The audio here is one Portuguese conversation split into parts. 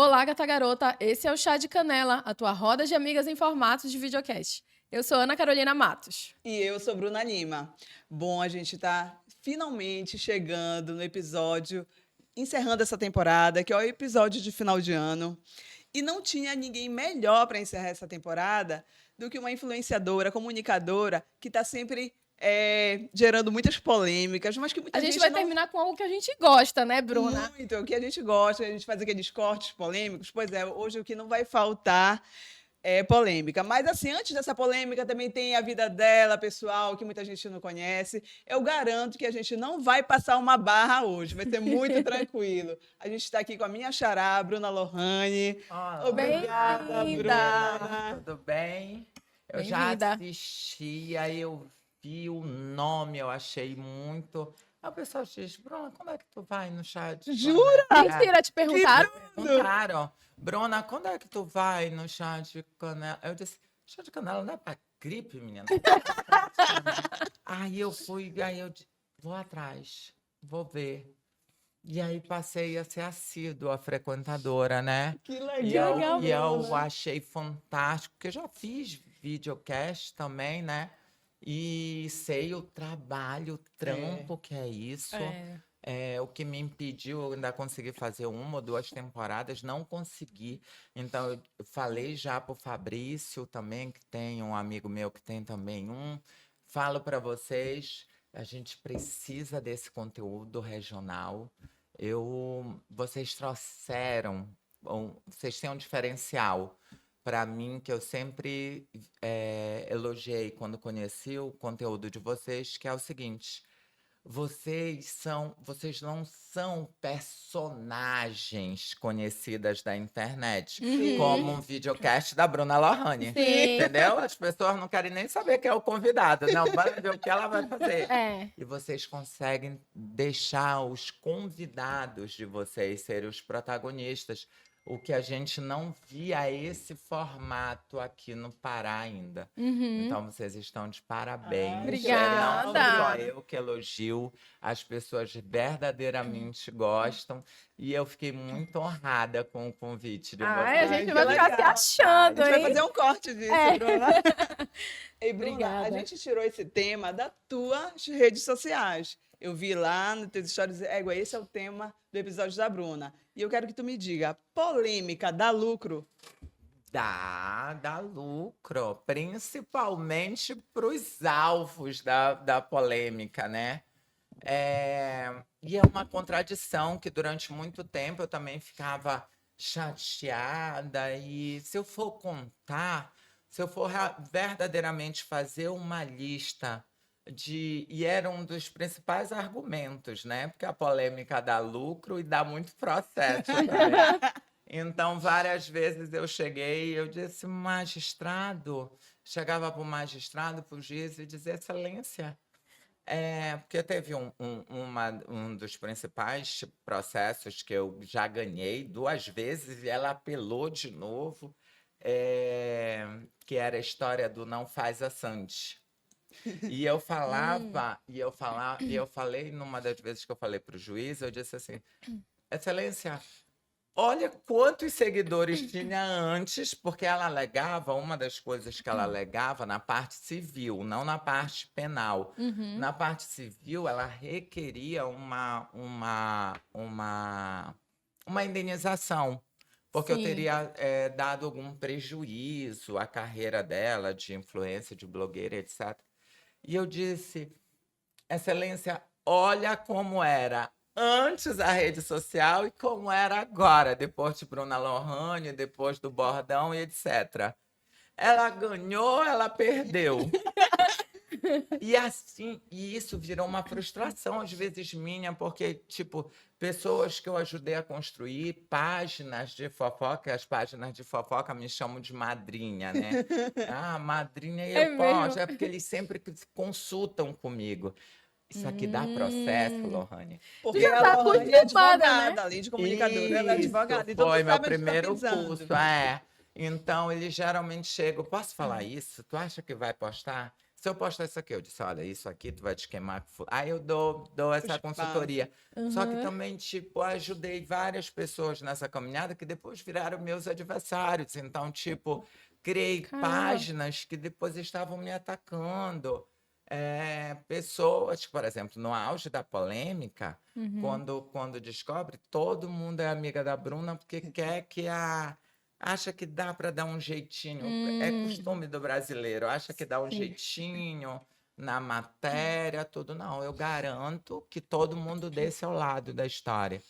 Olá, gata garota. Esse é o Chá de Canela, a tua roda de amigas em formato de videocast. Eu sou Ana Carolina Matos. E eu sou Bruna Lima. Bom, a gente está finalmente chegando no episódio, encerrando essa temporada, que é o episódio de final de ano. E não tinha ninguém melhor para encerrar essa temporada do que uma influenciadora, comunicadora, que está sempre gerando muitas polêmicas, mas que muita A gente gente vai não... terminar com algo que a gente gosta, né, Bruna? Muito, o que a gente gosta, a gente faz aqueles cortes polêmicos. Pois é, hoje o que não vai faltar é polêmica. Mas, assim, antes dessa polêmica, também tem a vida dela, pessoal, que muita gente não conhece. Eu garanto que a gente não vai passar uma barra hoje, vai ser muito tranquilo. A gente está aqui com a minha xará, Bruna Lohane. Olá, Obrigada, Bruna. tudo bem? Eu já Bem-vinda. assisti, aí eu vi o nome, eu achei muito. Aí o pessoal diz, Bruna, como é que tu vai no chá de Jura? canela? Mentira, te perguntaram? Perguntaram, Bruna, quando é que tu vai no chá de canela? Eu disse, chá de canela não é pra gripe, menina? Aí eu fui, vou atrás, vou ver. E aí passei a ser assídua frequentadora, né? Que E legal, eu Bruna. achei fantástico, porque eu já fiz videocast também, né? E sei o trabalho, o trampo que é isso. O que me impediu, eu ainda consegui fazer 1 ou 2 temporadas, não consegui. Então, eu falei já pro Fabrício também, que tem um amigo meu que tem também um. Falo para vocês, a gente precisa desse conteúdo regional. Vocês trouxeram, vocês têm um diferencial para mim que eu sempre elogiei quando conheci o conteúdo de vocês, que é o seguinte: vocês não são personagens conhecidas da internet, como um videocast da Bruna Lohane. Sim. Entendeu? As pessoas não querem nem saber quem é o convidado. Não, vai ver o que ela vai fazer. É. E vocês conseguem deixar os convidados de vocês serem os protagonistas. O que a gente não via esse formato aqui no Pará ainda. Então, vocês estão de parabéns. Obrigada. Não sou só eu que elogio, as pessoas verdadeiramente gostam. E eu fiquei muito honrada com o convite de Ai, a vocês. gente que vai ficar se legal. achando, A gente vai hein? fazer um corte disso, Bruna. Ei, Bruna, Obrigada. a gente tirou esse tema das tuas redes sociais. Eu vi lá nos teus stories, esse é o tema do episódio da Bruna. E eu quero que tu me diga, polêmica dá lucro? Dá lucro, principalmente para os alvos da polêmica, né? E é uma contradição que durante muito tempo eu também ficava chateada. E se eu for contar, se eu for verdadeiramente fazer uma lista e era um dos principais argumentos, né? Porque a polêmica dá lucro e dá muito processo também. Então, várias vezes eu cheguei e eu disse, magistrado, chegava para o magistrado, para o juiz e dizia, excelência, porque teve um dos principais processos que eu já ganhei 2 vezes e ela apelou de novo, que era a história do não faz a Sante. E eu falei, numa das vezes que eu falei para o juiz, eu disse assim, excelência, olha quantos seguidores tinha antes, porque ela alegava, uma das coisas que ela alegava na parte civil, não na parte penal. Na parte civil, ela requeria uma indenização, porque eu Sim. teria dado algum prejuízo à carreira dela de influência, de blogueira, etc. E eu disse, excelência, olha como era antes a rede social e como era agora, depois de Bruna Lohane, depois do Bordão e etc. Ela ganhou, ela perdeu. E isso virou uma frustração, às vezes minha, porque, tipo, pessoas que eu ajudei a construir, páginas de fofoca, as páginas de fofoca me chamam de madrinha, né? Ah, madrinha, É eu posso, mesmo? porque eles sempre consultam comigo. Isso aqui dá processo, Lohane. Porque já a tá Lohane é acostumada, advogada, né? além de comunicadora, ela é Isso, advogada. Então, foi tu meu sabe onde tá primeiro pisando. curso, Então, eles geralmente chegam, posso falar isso? Tu acha que vai postar? se eu postar isso aqui, eu disse, olha, isso aqui tu vai te queimar. Aí eu dou essa Espaço. consultoria. Só que Uhum. também, tipo, ajudei várias pessoas nessa caminhada que depois viraram meus adversários. Então, tipo, criei Caramba. páginas que depois estavam me atacando. Pessoas, por exemplo, no auge da polêmica, Uhum. quando descobre, todo mundo é amiga da Bruna porque quer que acha que dá para dar um jeitinho. É costume do brasileiro, acha que dá um Sim. jeitinho na matéria, tudo. Não, eu garanto que todo mundo desse ao lado da história.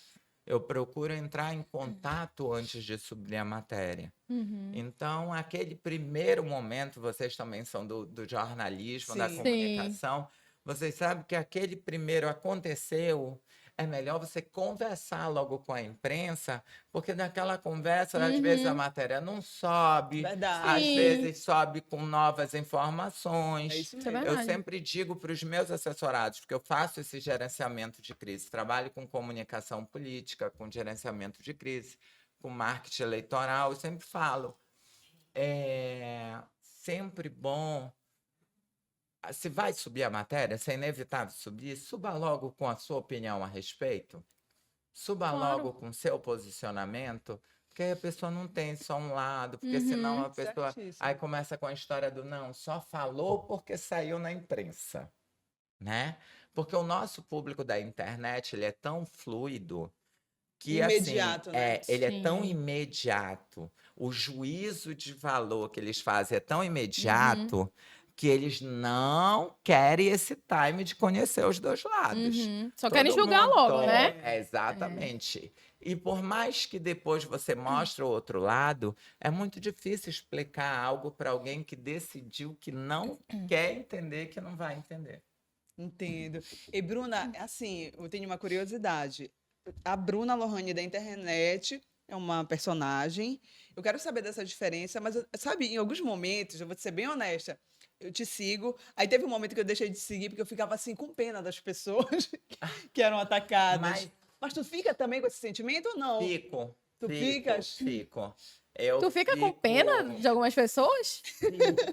Eu procuro entrar em contato antes de subir a matéria. Uhum. Então, aquele primeiro momento, vocês também são do jornalismo, da Sim. comunicação, vocês sabem que aquele primeiro aconteceu, é melhor você conversar logo com a imprensa, porque naquela conversa, às vezes a Uhum. matéria não sobe, Verdade. às Sim. vezes sobe com novas É informações. isso Isso é mesmo. Eu verdade. sempre digo para os meus assessorados, porque eu faço esse gerenciamento de crise, trabalho com comunicação política, com gerenciamento de crise, com marketing eleitoral, eu sempre falo, é sempre bom, se vai subir a matéria, se é inevitável subir, suba logo com a sua opinião a respeito, suba Claro. logo com seu posicionamento, porque aí a pessoa não tem só um lado, porque senão Uhum. a pessoa Certíssimo. aí começa com a história do não, só falou porque saiu na imprensa, né? Porque o nosso público da internet, ele é tão fluido que assim, Imediato, né? ele é tão Sim. imediato, o juízo de valor que eles fazem é tão Uhum. imediato que eles não querem esse time de conhecer os dois lados. Uhum. Só querem Todo julgar mundo logo, né? exatamente. E por mais que depois você mostre o outro lado, é muito difícil explicar algo para alguém que decidiu que não quer entender, que não vai entender. Entendo. E, Bruna, assim, eu tenho uma curiosidade. A Bruna Lohane da internet é uma personagem. Eu quero saber dessa diferença, mas, sabe, em alguns momentos, eu vou te ser bem honesta, eu te sigo. Aí teve um momento que eu deixei de seguir porque eu ficava assim com pena das pessoas que eram atacadas. Mas Mas tu fica também com esse sentimento ou não? fico, Tu fico, ficas? fico. Eu Tu fica com pena fico. de algumas pessoas?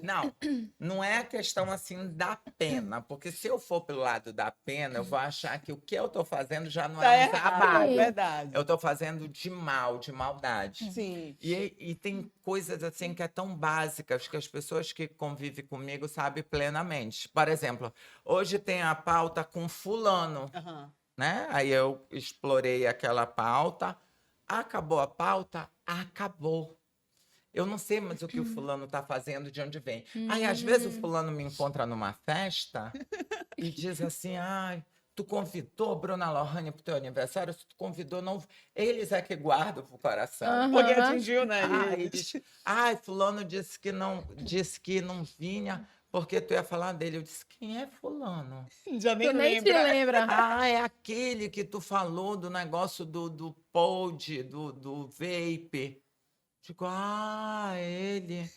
Não, não é a questão assim da pena, porque se eu for pelo lado da pena, eu vou achar que o que eu tô fazendo já não Tá é um errado, trabalho. Sim. verdade. Eu tô fazendo de mal, de maldade. Sim. E tem coisas assim que é tão básicas que as pessoas que convivem comigo sabem plenamente. Por exemplo, hoje tem a pauta com fulano, Aham. né? Aí eu explorei aquela pauta. Acabou a pauta? Acabou. Eu não sei mais o que o fulano tá fazendo, de onde vem. Aí, às vezes, o fulano me encontra numa festa e diz assim, ai, tu convidou Bruna Lohane pro teu aniversário? Se tu convidou, não... Eles é que guardam pro coração. Porque Aham. atingiu, né? Ai, eles. diz, ai, fulano disse que não vinha porque tu ia falar dele. Eu disse, quem é fulano? Já nem Tu nem te lembra. lembra. Ah, é aquele que tu falou do negócio do pod, do vape. Digo, ele.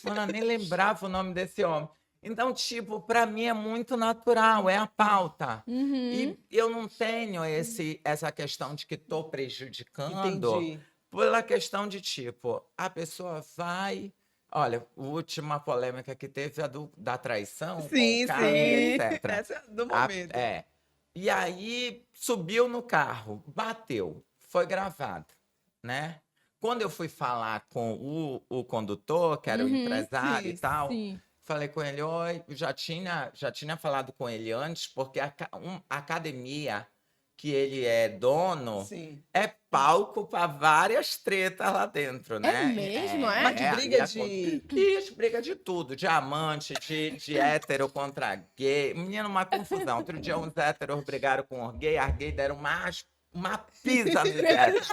Mano, eu nem lembrava o nome desse homem. Então, tipo, para mim é muito natural, é a pauta. Uhum. E eu não tenho essa questão de que estou prejudicando Entendi. pela questão de, tipo, a pessoa vai... Olha, a última polêmica que teve, a da traição, com Sim, o carro, sim. etc. Essa é do momento. E aí, subiu no carro, bateu, foi gravado, né? Quando eu fui falar com o condutor, que era o Uhum. empresário e Sim, tal, Sim. falei com ele, oi, já tinha falado com ele antes, porque a academia que ele é dono Sim. é palco para várias tretas lá dentro, né? mesmo, é? Mas de briga ali de. Isso, briga de tudo, de amante, de hétero contra gay. Menino, uma confusão. Outro dia uns héteros brigaram com os gays, as gays deram uma pisa nos héteros.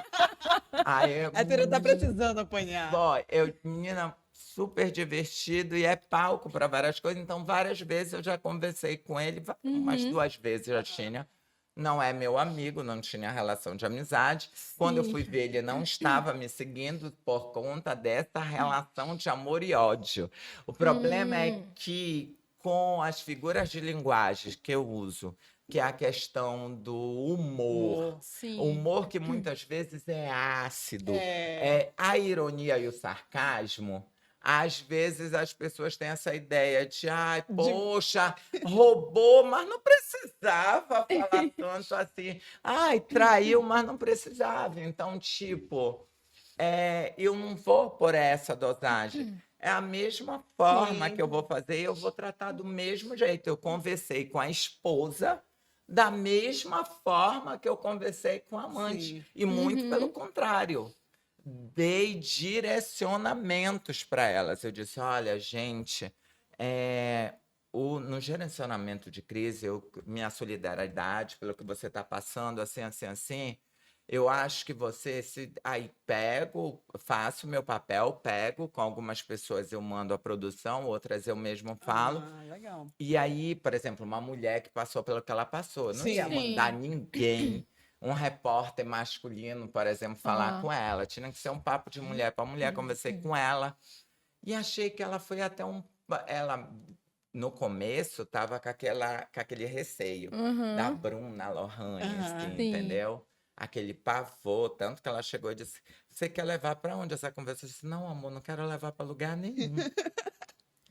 Aí, Hétero tá precisando apanhar. menina, super divertido e é palco para várias coisas. Então, várias vezes eu já conversei com ele, umas 2 vezes já tinha. Não é meu amigo, não tinha relação de amizade. Quando eu Sim. fui ver, ele não estava me seguindo por conta dessa relação de amor e ódio. O problema é que, com as figuras de linguagem que eu uso, que é a questão do humor, Sim. o humor que muitas vezes é ácido, É. a ironia e o sarcasmo, Às vezes as pessoas têm essa ideia de, ai, poxa, roubou, mas não precisava falar tanto assim. Ai, traiu, mas não precisava. Então, tipo, eu não vou por essa dosagem. É a mesma forma Sim. que eu vou fazer, eu vou tratar do mesmo jeito. Eu conversei com a esposa da mesma forma que eu conversei com a amante. Sim. E muito pelo contrário. Dei direcionamentos para elas. Eu disse: olha, gente, no gerenciamento de crise, minha solidariedade pelo que você está passando, assim, assim, assim. Eu acho que você aí faço o meu papel, pego, com algumas pessoas eu mando a produção, outras eu mesmo falo. Ah, legal. E aí, por exemplo, uma mulher que passou pelo que ela passou, eu não ia Sim. mandar ninguém, um repórter masculino, por exemplo, falar com ela. Tinha que ser um papo de mulher para mulher. Conversei com ela e achei que ela foi até ela no começo estava com aquele receio da Bruna Lohane, assim, Sim. entendeu? Aquele pavor, tanto que ela chegou e disse: você quer levar para onde essa conversa? Eu disse: não, amor, não quero levar para lugar nenhum.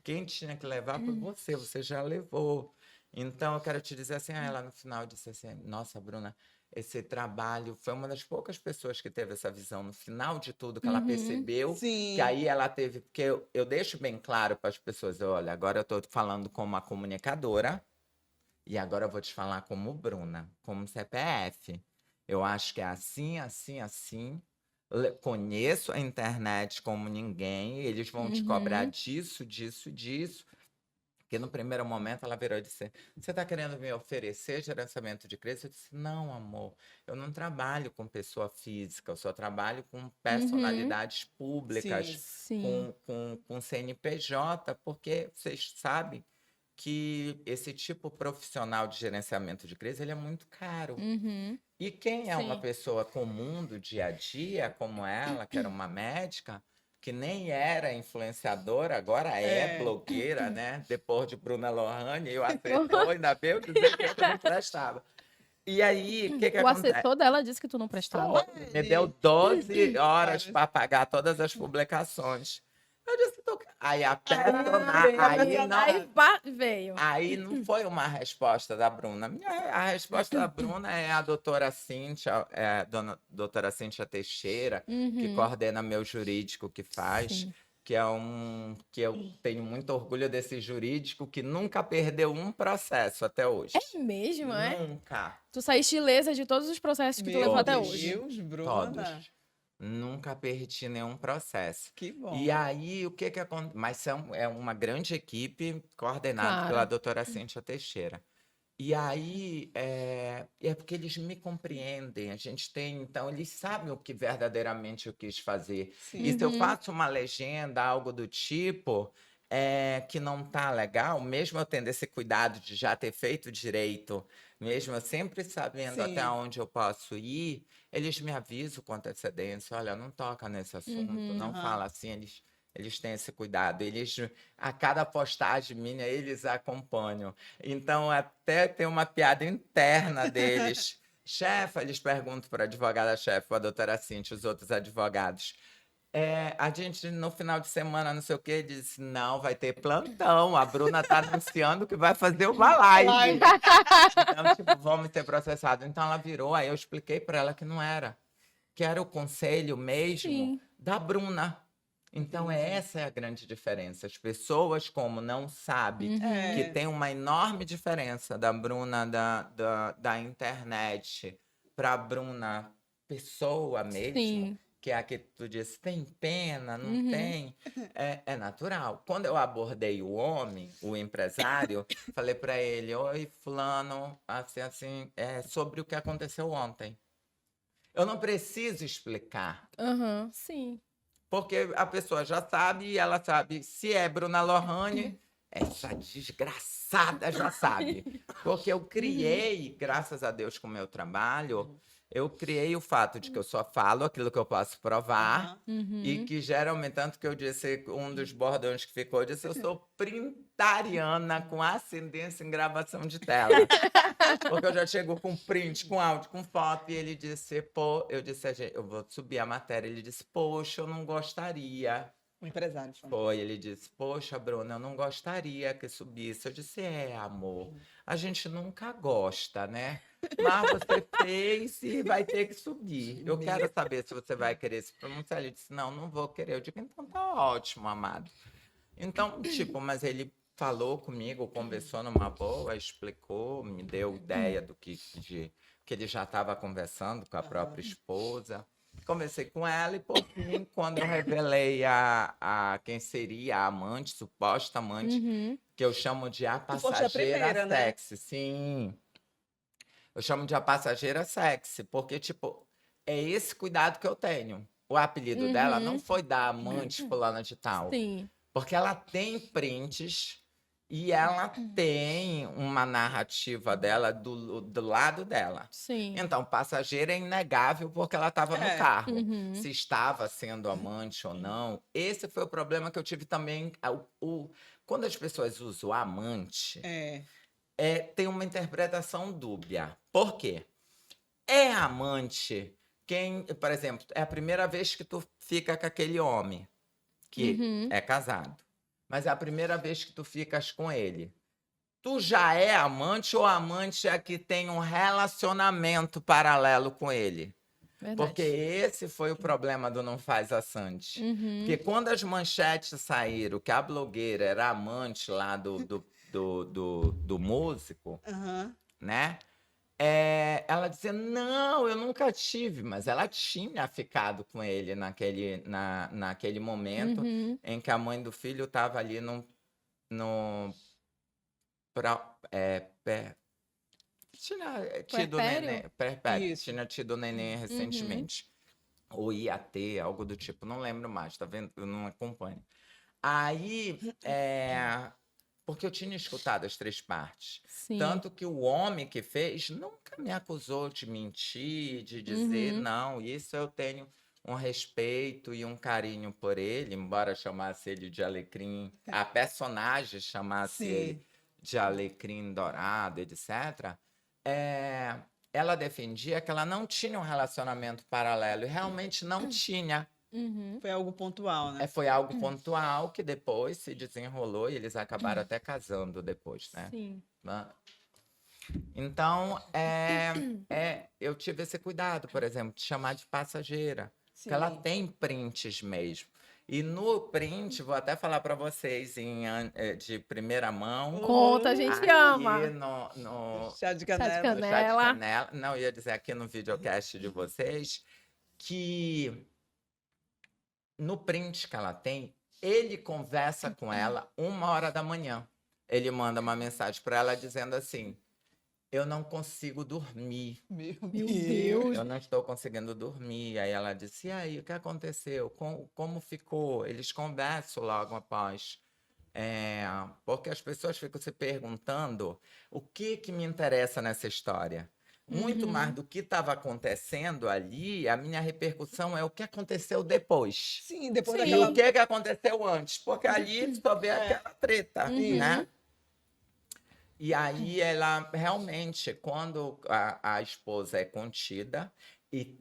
Quem tinha que levar foi você já levou. Então, eu quero te dizer assim, ela no final disse assim: nossa, Bruna, esse trabalho foi uma das poucas pessoas que teve essa visão no final de tudo, que ela percebeu, que Sim. aí ela teve, porque eu deixo bem claro para as pessoas: olha, agora eu estou falando como uma comunicadora, e agora eu vou te falar como Bruna, como CPF. Eu acho que é assim, assim, assim. Conheço a internet como ninguém, eles vão te cobrar disso, disso, disso. Porque no primeiro momento ela virou e disse: você está querendo me oferecer gerenciamento de crise? Eu disse: não, amor, eu não trabalho com pessoa física, eu só trabalho com personalidades públicas, Sim. com CNPJ, porque vocês sabem que esse tipo profissional de gerenciamento de crise ele é muito caro. E quem é uma Sim. pessoa comum do dia a dia, como ela, que era uma médica, que nem era influenciadora, agora é blogueira, né? Depois de Bruna Lohane, eu acertou, ainda bem eu dizer que eu não prestava. E aí, o que O acontece? assessor dela disse que tu não prestava? Me deu 12 horas para pagar todas as publicações. Eu disse: aí a personagem, Veio. aí não foi uma resposta da Bruna. A resposta da Bruna é a doutora Cíntia, doutora Cíntia Teixeira, que coordena meu jurídico, que faz, que eu tenho muito orgulho desse jurídico, que nunca perdeu um processo até hoje. É mesmo, é? Nunca. Tu saíste ilesa de todos os processos que tu levou até hoje. Meu Deus, Bruna. Todos. Nunca perdi nenhum processo. Que bom. E aí, o que acontece? Mas é uma grande equipe coordenada pela doutora Cíntia Teixeira. E aí, é porque eles me compreendem. A gente tem, então, eles sabem o que verdadeiramente eu quis fazer. Sim. E se eu faço uma legenda, algo do tipo, que não tá legal, mesmo eu tendo esse cuidado de já ter feito direito, mesmo eu sempre sabendo Sim. até onde eu posso ir, eles me avisam com antecedência: olha, não toca nesse assunto, não fala assim. Eles têm esse cuidado. A cada postagem minha, eles acompanham. Então, até tem uma piada interna deles. Chefa, eles perguntam para a advogada-chefe, para a doutora Cíntia, os outros advogados: a gente, no final de semana, não sei o quê, disse: não, vai ter plantão. A Bruna está anunciando que vai fazer uma live. Então, tipo, vamos ter processado. Então, ela virou, aí eu expliquei para ela que não era. Que era o conselho mesmo da Bruna. Então, essa é a grande diferença. As pessoas, como não sabem que tem uma enorme diferença da Bruna da internet para a Bruna pessoa mesmo, que é a que tu disse: tem pena, não tem? É natural. Quando eu abordei o homem, o empresário, falei para ele: oi, fulano, assim, sobre o que aconteceu ontem. Eu não preciso explicar. Sim. Porque a pessoa já sabe, e ela sabe. Se é Bruna Lohane, essa desgraçada já sabe. Porque eu criei, graças a Deus, com o meu trabalho, eu criei o fato de que eu só falo aquilo que eu posso provar. E que geralmente, tanto que eu disse, um dos bordões que ficou, eu disse: eu sou printariana com ascendência em gravação de tela. Porque eu já chego com print, com áudio, com foto. E ele disse: pô, eu disse: eu vou subir a matéria. Ele disse: poxa, eu não gostaria. O empresário foi. Foi, ele disse, poxa, Bruna, eu não gostaria que subisse. Eu disse, amor, a gente nunca gosta, né? Mas você fez e vai ter que subir. Eu quero saber se você vai querer se pronunciar. Ele disse, não vou querer. Eu digo, então tá ótimo, amado. Então, tipo, mas ele falou comigo, conversou numa boa, explicou, me deu ideia do que ele já estava conversando com a própria esposa. Conversei com ela e, por fim, quando eu revelei a quem seria a amante, suposta amante, que eu chamo de a Tu foste a passageira primeira, né? sexy, sim. Eu chamo de a passageira sexy, porque, tipo, é esse cuidado que eu tenho. O apelido dela não foi da amante fulana de tal. Sim. Porque ela tem prints e ela tem uma narrativa dela do lado dela. Sim. Então, passageira é inegável porque ela estava no carro. Uhum. Se estava sendo amante ou não. Esse foi o problema que eu tive também. Quando as pessoas usam amante, tem uma interpretação dúbia. Por quê? É amante quem, por exemplo, é a primeira vez que tu fica com aquele homem que é casado. Mas é a primeira vez que tu ficas com ele. Tu já é amante ou amante é que tem um relacionamento paralelo com ele? Verdade. Porque esse foi o problema do Não Faz a Sandy. Porque quando as manchetes saíram que a blogueira era amante lá do músico, né? Ela dizia, não, eu nunca tive, mas ela tinha ficado com ele naquele momento em que a mãe do filho estava ali tinha tido neném, tinha tido neném recentemente. Ou ia ter, algo do tipo, não lembro mais, tá vendo? Eu não acompanho. Aí, porque eu tinha escutado as 3 partes. Sim. Tanto que o homem que fez nunca me acusou de mentir, de dizer, não, isso eu tenho um respeito e um carinho por ele, embora chamasse ele de Alecrim, a personagem chamasse ele de Alecrim Dourado, etc. Ela defendia que ela não tinha um relacionamento paralelo, e realmente não tinha. Foi algo pontual, né? Foi algo pontual que depois se desenrolou e eles acabaram até casando depois, né? Sim. Então, eu tive esse cuidado, por exemplo, de chamar de passageira. Sim. Porque ela tem prints mesmo. E no print, vou até falar para vocês de primeira mão. Conta, a gente ama. No chá de Chá de canela. No chá de canela. Não, ia dizer aqui no videocast de vocês que no print que ela tem, ele conversa com ela 1h da manhã. Ele manda uma mensagem para ela dizendo assim, eu não consigo dormir. Meu Deus. Eu não estou conseguindo dormir. Aí ela disse, e aí, o que aconteceu? Como ficou? Eles conversam logo após. Porque as pessoas ficam se perguntando o que me interessa nessa história. Muito mais do que estava acontecendo ali, a minha repercussão é o que aconteceu depois. Sim, depois E daquela... o que aconteceu antes. Porque ali só vê aquela treta, né? E aí ela realmente, quando a esposa é contida, e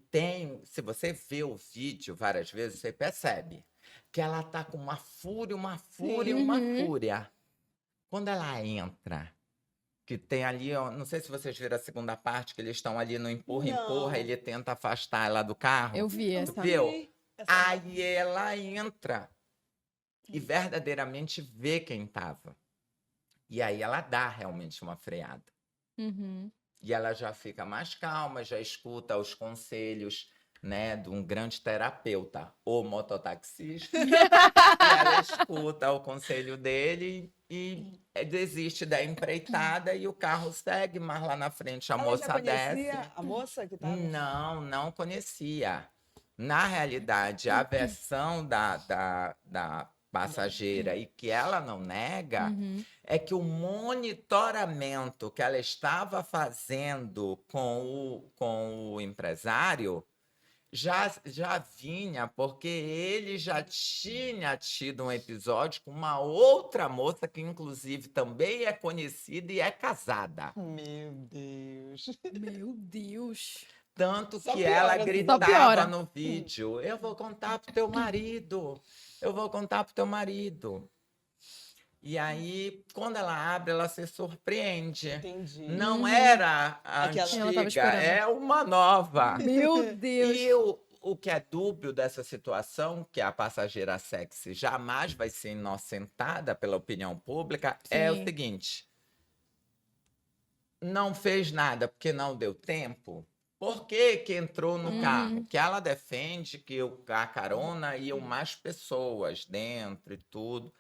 se você vê o vídeo várias vezes, você percebe que ela tá com uma fúria, uma fúria. Quando ela entra, que tem ali, não sei se vocês viram a segunda parte, que eles estão ali no empurra, ele tenta afastar ela do carro. Eu vi essa. Viu? Aí ela entra e verdadeiramente vê quem tava. E aí ela dá realmente uma freada. E ela já fica mais calma, já escuta os conselhos, né, de um grande terapeuta, o mototaxista. E ela escuta o conselho dele e desiste da empreitada e o carro segue, mas lá na frente a moça já desce. conhecia a moça que estava? Não conhecia. Na realidade, a versão da passageira e que ela não nega é que o monitoramento que ela estava fazendo com o empresário já vinha, porque ele já tinha tido um episódio com uma outra moça que, inclusive, também é conhecida e é casada. Meu Deus. Meu Deus. Tanto Só que piora, ela né? Só gritava piora. no vídeo: eu vou contar pro teu marido, eu vou contar pro teu marido. E aí, quando ela abre, ela se surpreende. Entendi. Não era a Aquela- Ela tava antiga, esperando. é uma nova. Meu Deus. E o que é dúbio dessa situação, que a passageira sexy jamais vai ser inocentada pela opinião pública, é o Sim. seguinte: não fez nada porque não deu tempo. Por que que entrou no carro? Que ela defende que a carona iam mais pessoas dentro e tudo,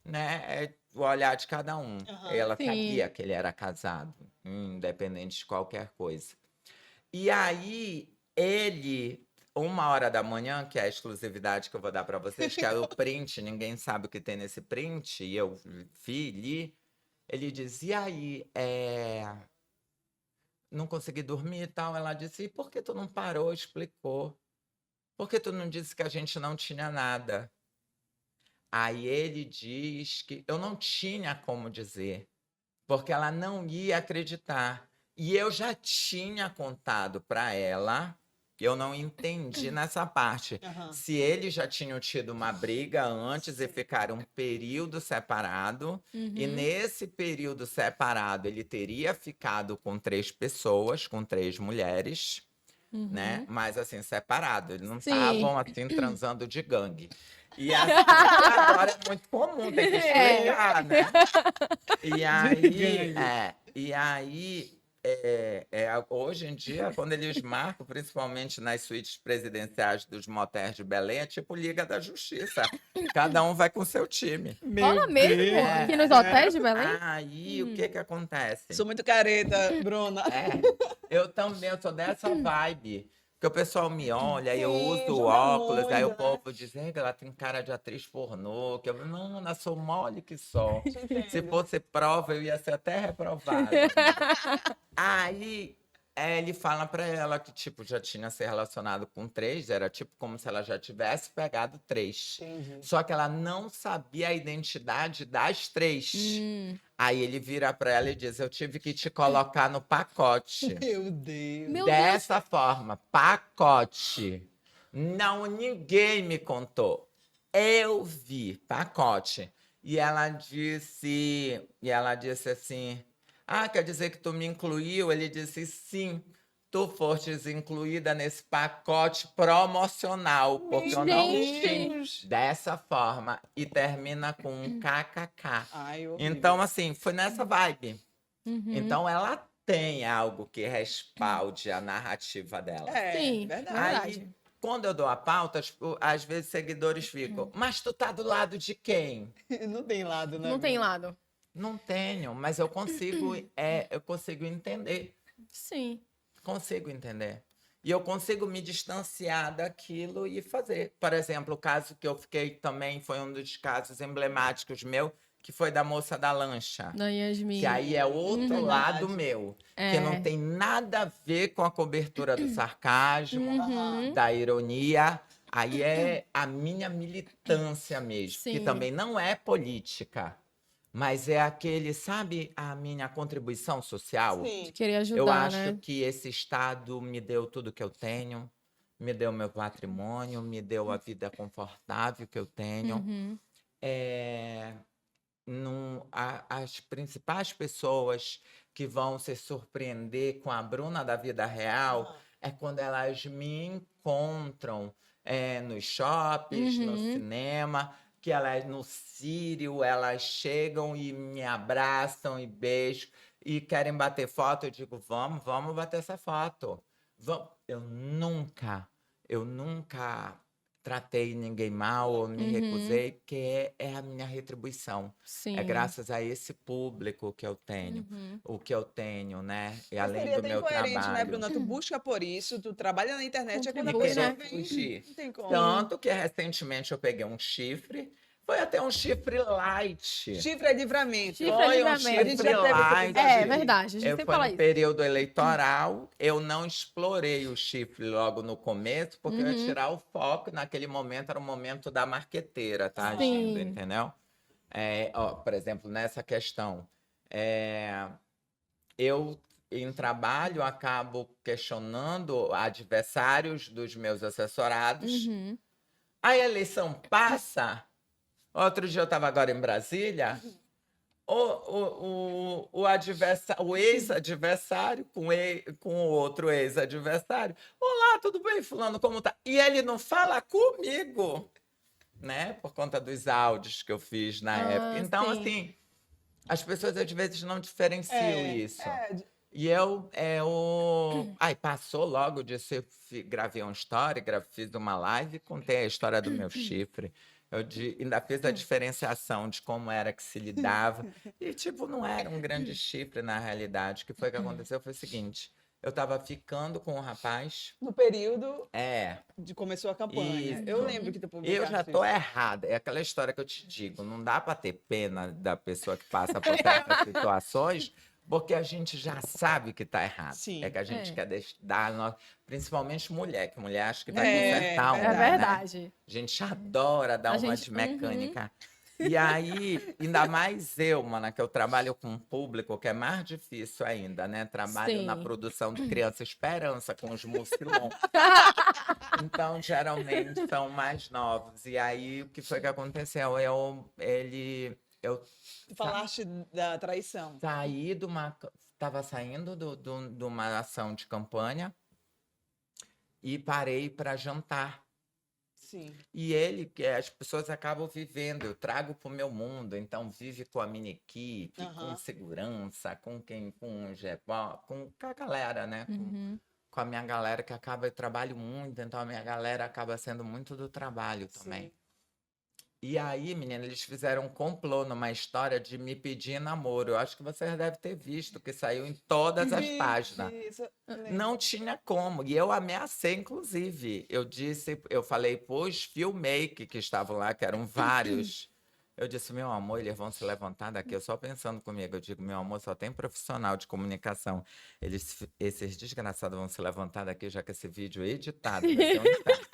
né? É o olhar de cada um. Aham. Ela Sim. sabia que ele era casado, independente de qualquer coisa. E aí, ele, 1h da manhã, que é a exclusividade que eu vou dar para vocês, que é o print, ninguém sabe o que tem nesse print, e eu li, ele diz: e aí, não consegui dormir e tal. Ela disse: e por que tu não parou? Explicou. Por que tu não disse que a gente não tinha nada? Aí ele diz que eu não tinha como dizer, porque ela não ia acreditar. E eu já tinha contado para ela, eu não entendi nessa parte, Aham. se eles já tinham tido uma briga antes e ficaram um período separado, e Uhum. nesse período separado ele teria ficado com 3 pessoas, com 3 mulheres, né? Mas assim, separado. Eles não Sim. estavam assim transando de gangue. E assim, agora é muito comum, tem que explicar, né? E aí, hoje em dia, quando eles marcam, principalmente nas suítes presidenciais dos motéis de Belém, é tipo Liga da Justiça. Cada um vai com seu time. Rola mesmo É. aqui nos hotéis de Belém? Aí, o que que acontece? Sou muito careta, Bruna. Eu também, eu sou dessa vibe. Porque o pessoal me olha, aí eu Sim, uso joga óculos, aí o muito, né? povo diz: ela tem cara de atriz pornô. Que eu, não, eu sou mole que só. Te entendo. Se fosse prova, eu ia ser até reprovada. Aí ele fala pra ela que, tipo, já tinha se relacionado com 3, era tipo como se ela já tivesse pegado 3. Entendi. Só que ela não sabia a identidade das 3. Aí ele vira pra ela e diz: eu tive que te colocar no pacote. Meu Deus. Meu Dessa forma, pacote. Não, ninguém me contou. Eu vi, pacote. E ela disse assim: ah, quer dizer que tu me incluiu? Ele disse: sim, tu fostes incluída nesse pacote promocional, porque eu não Gente. tinha. Dessa forma. E termina com um kkk. Ai, horrível. Então, assim, foi nessa vibe. Uhum. Então, ela tem algo que respalde a narrativa dela. Sim, verdade. Aí, quando eu dou a pauta, às vezes seguidores ficam: mas tu tá do lado de quem? Não tem lado, né? Não tem Bruna? lado. Não tenho, mas eu consigo entender. Sim. Consigo entender. E eu consigo me distanciar daquilo e fazer. Por exemplo, o caso que eu fiquei também foi um dos casos emblemáticos meu, que foi da moça da lancha. Da Yasmin. Que aí é outro lado Verdade. meu. É. Que não tem nada a ver com a cobertura do sarcasmo, Uhum. da ironia. Aí é a minha militância mesmo. Que Sim. também não é política. Mas é aquele, sabe, a minha contribuição social? De Sim. querer ajudar, Eu acho né? que esse Estado me deu tudo que eu tenho, me deu meu patrimônio, me deu a vida confortável que eu tenho. Uhum. As principais pessoas que vão se surpreender com a Bruna da vida real é quando elas me encontram nos shoppings, no cinema, que elas no Sírio, elas chegam e me abraçam e beijam e querem bater foto. Eu digo: vamos bater essa foto. Vamos. Eu nunca tratei ninguém mal ou me recusei, porque é a minha retribuição. Sim. É graças a esse público que eu tenho, o que eu tenho, né? E Mas além seria do até meu incoerente, né, trabalho. Bruna? Tu busca por isso, tu trabalha na internet, é quando a Contribui, pessoa né? vem... Fugir. Não tem como. Tanto que recentemente eu peguei um chifre, foi até um chifre light. Chifre é livramento. Chifre é Foi um livramento. A gente chifre já teve esse light. episódio É aqui. verdade, a gente Eu sempre foi fala no isso. período eleitoral, eu não explorei o chifre logo no começo, porque eu ia tirar o foco. Naquele momento era o momento da marqueteira, tá agindo, Sim. entendeu? Por exemplo, nessa questão, eu em trabalho, acabo questionando adversários dos meus assessorados. Uhum. A eleição passa. Outro dia eu estava agora em Brasília. O ex-adversário com o outro ex-adversário. Olá, tudo bem, fulano, como tá? E ele não fala comigo, né? Por conta dos áudios que eu fiz na época. Então, sim. assim, as pessoas às vezes não diferenciam isso. E Aí passou logo disso, eu gravei uma história, fiz uma live e contei a história do meu chifre. Ainda fiz a diferenciação de como era que se lidava. E, tipo, não era um grande chifre na realidade. O que foi que aconteceu foi o seguinte: eu tava ficando com um rapaz. No período É. de começou a campanha. Isso. Eu lembro que tu publicaste Eu já tô isso. errada. É aquela história que eu te digo. Não dá para ter pena da pessoa que passa por certas situações, porque a gente já sabe que tá errado. Sim. É que a gente É. quer dar, principalmente mulher, que mulher acha que vai É, consertar um, É verdade. né? verdade. A gente adora dar A uma gente- de mecânica. E aí, ainda mais eu, mana, que eu trabalho com um público que é mais difícil ainda, né? Trabalho na Sim. produção de Criança Esperança com os mucilon. Então, geralmente, são mais novos. E aí, o que foi que aconteceu? Eu Tu falaste da traição. estava saindo de uma ação de campanha e parei para jantar. Sim. E as pessoas acabam vivendo, eu trago para o meu mundo, então vive com a minha equipe, com segurança, com a galera, né? Uhum. Com a minha galera que eu trabalho muito, então a minha galera acaba sendo muito do trabalho também. Sim. E aí, menina, eles fizeram um complô numa história de me pedir namoro. Eu acho que vocês devem ter visto, que saiu em todas as páginas. Não tinha como. E eu ameacei, inclusive. Eu falei pros filmmakers que estavam lá, que eram vários. Eu disse, meu amor, eles vão se levantar daqui. Eu só pensando comigo, eu digo, meu amor, só tem profissional de comunicação. Esses desgraçados vão se levantar daqui, já que esse vídeo é editado. Vai ser um inferno.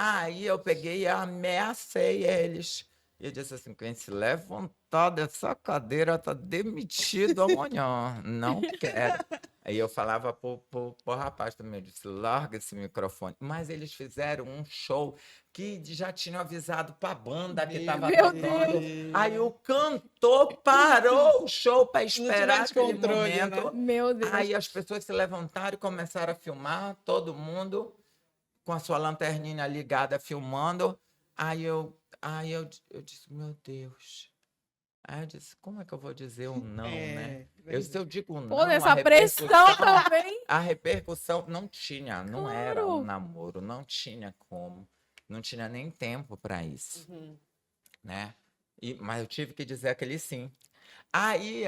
Aí eu peguei e ameacei eles. E eu disse assim, quem se levantar dessa cadeira tá demitido amanhã. Não quero. Aí eu falava pro rapaz também, eu disse, larga esse microfone. Mas eles fizeram um show que já tinham avisado pra banda que tava Meu tocando. Aí o cantor parou o show para esperar tivesse aquele controle, né? momento. Meu Deus. Aí as pessoas se levantaram e começaram a filmar, todo mundo com a sua lanterninha ligada, filmando. Aí eu disse, meu Deus. Aí eu disse, como é que eu vou dizer um não, né? Se eu digo um Pô, não, nessa a pressão repercussão- também. a repercussão não tinha, não era Claro. um namoro, não tinha como. Não tinha nem tempo para isso, né? Mas eu tive que dizer aquele sim. Aí,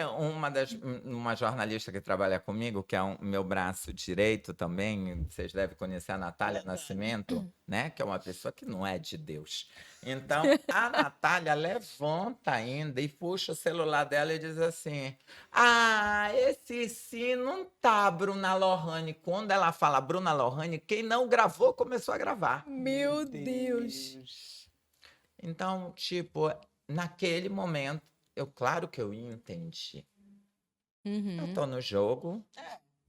uma jornalista que trabalha comigo, que é meu braço direito também, vocês devem conhecer a Natália Nascimento, né? Que é uma pessoa que não é de Deus. Então, a Natália levanta ainda e puxa o celular dela e diz assim: ah, esse sim não tá, Bruna Lohane. Quando ela fala Bruna Lohane, quem não gravou começou a gravar. Meu Deus. Então, tipo, naquele momento, claro que eu entendi. Eu Uhum. tô no jogo,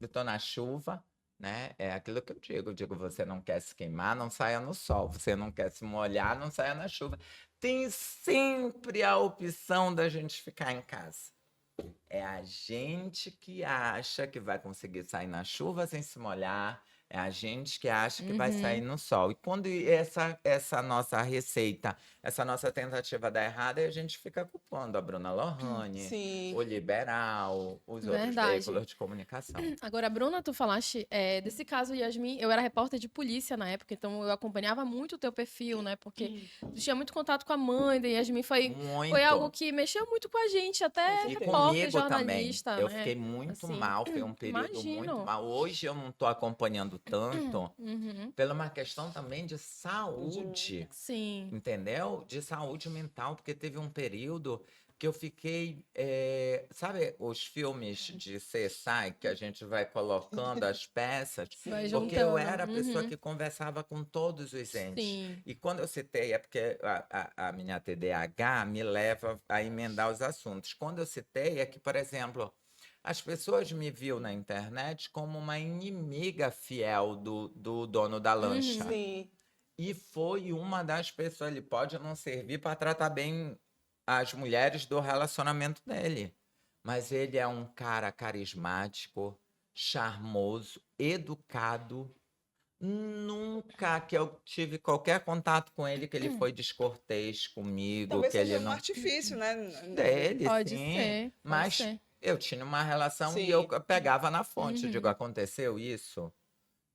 eu tô na chuva, né? É aquilo que eu digo. Eu digo, você não quer se queimar, não saia no sol. Você não quer se molhar, não saia na chuva. Tem sempre a opção da gente ficar em casa. É a gente que acha que vai conseguir sair na chuva sem se molhar. É a gente que acha que vai sair no sol. E quando essa nossa receita, essa nossa tentativa dá errado, aí a gente fica culpando a Bruna Lohane, Sim. o Liberal, os outros Verdade. veículos de comunicação. Agora, Bruna, tu falaste desse caso, Yasmin, eu era repórter de polícia na época, então eu acompanhava muito o teu perfil, né? Porque tu tinha muito contato com a mãe da Yasmin, foi Muito. algo que mexeu muito com a gente, até E repórter, comigo também. jornalista, Eu né? fiquei muito Assim, mal, foi um período imagino. muito mal. Hoje eu não estou acompanhando tanto, Uhum. pela uma questão também de saúde. Sim. Entendeu? De saúde mental, porque teve um período que eu fiquei. Sabe os filmes de CSI que a gente vai colocando as peças? Vai Porque eu juntando. era a pessoa Uhum. que conversava com todos os entes. Sim. E quando eu citei, é porque a minha TDAH me leva a emendar os assuntos. Quando eu citei, é que, por exemplo, as pessoas me viam na internet como uma inimiga fiel do dono da lancha. Sim. E foi uma das pessoas, ele pode não servir para tratar bem as mulheres do relacionamento dele. Mas ele é um cara carismático, charmoso, educado. Nunca que eu tive qualquer contato com ele que ele foi descortês comigo, Talvez que ele seja um não... artifício, né? Dele, Pode sim. ser, pode Mas ser. eu tinha uma relação Sim. e eu pegava na fonte. Eu digo, Uhum. aconteceu isso?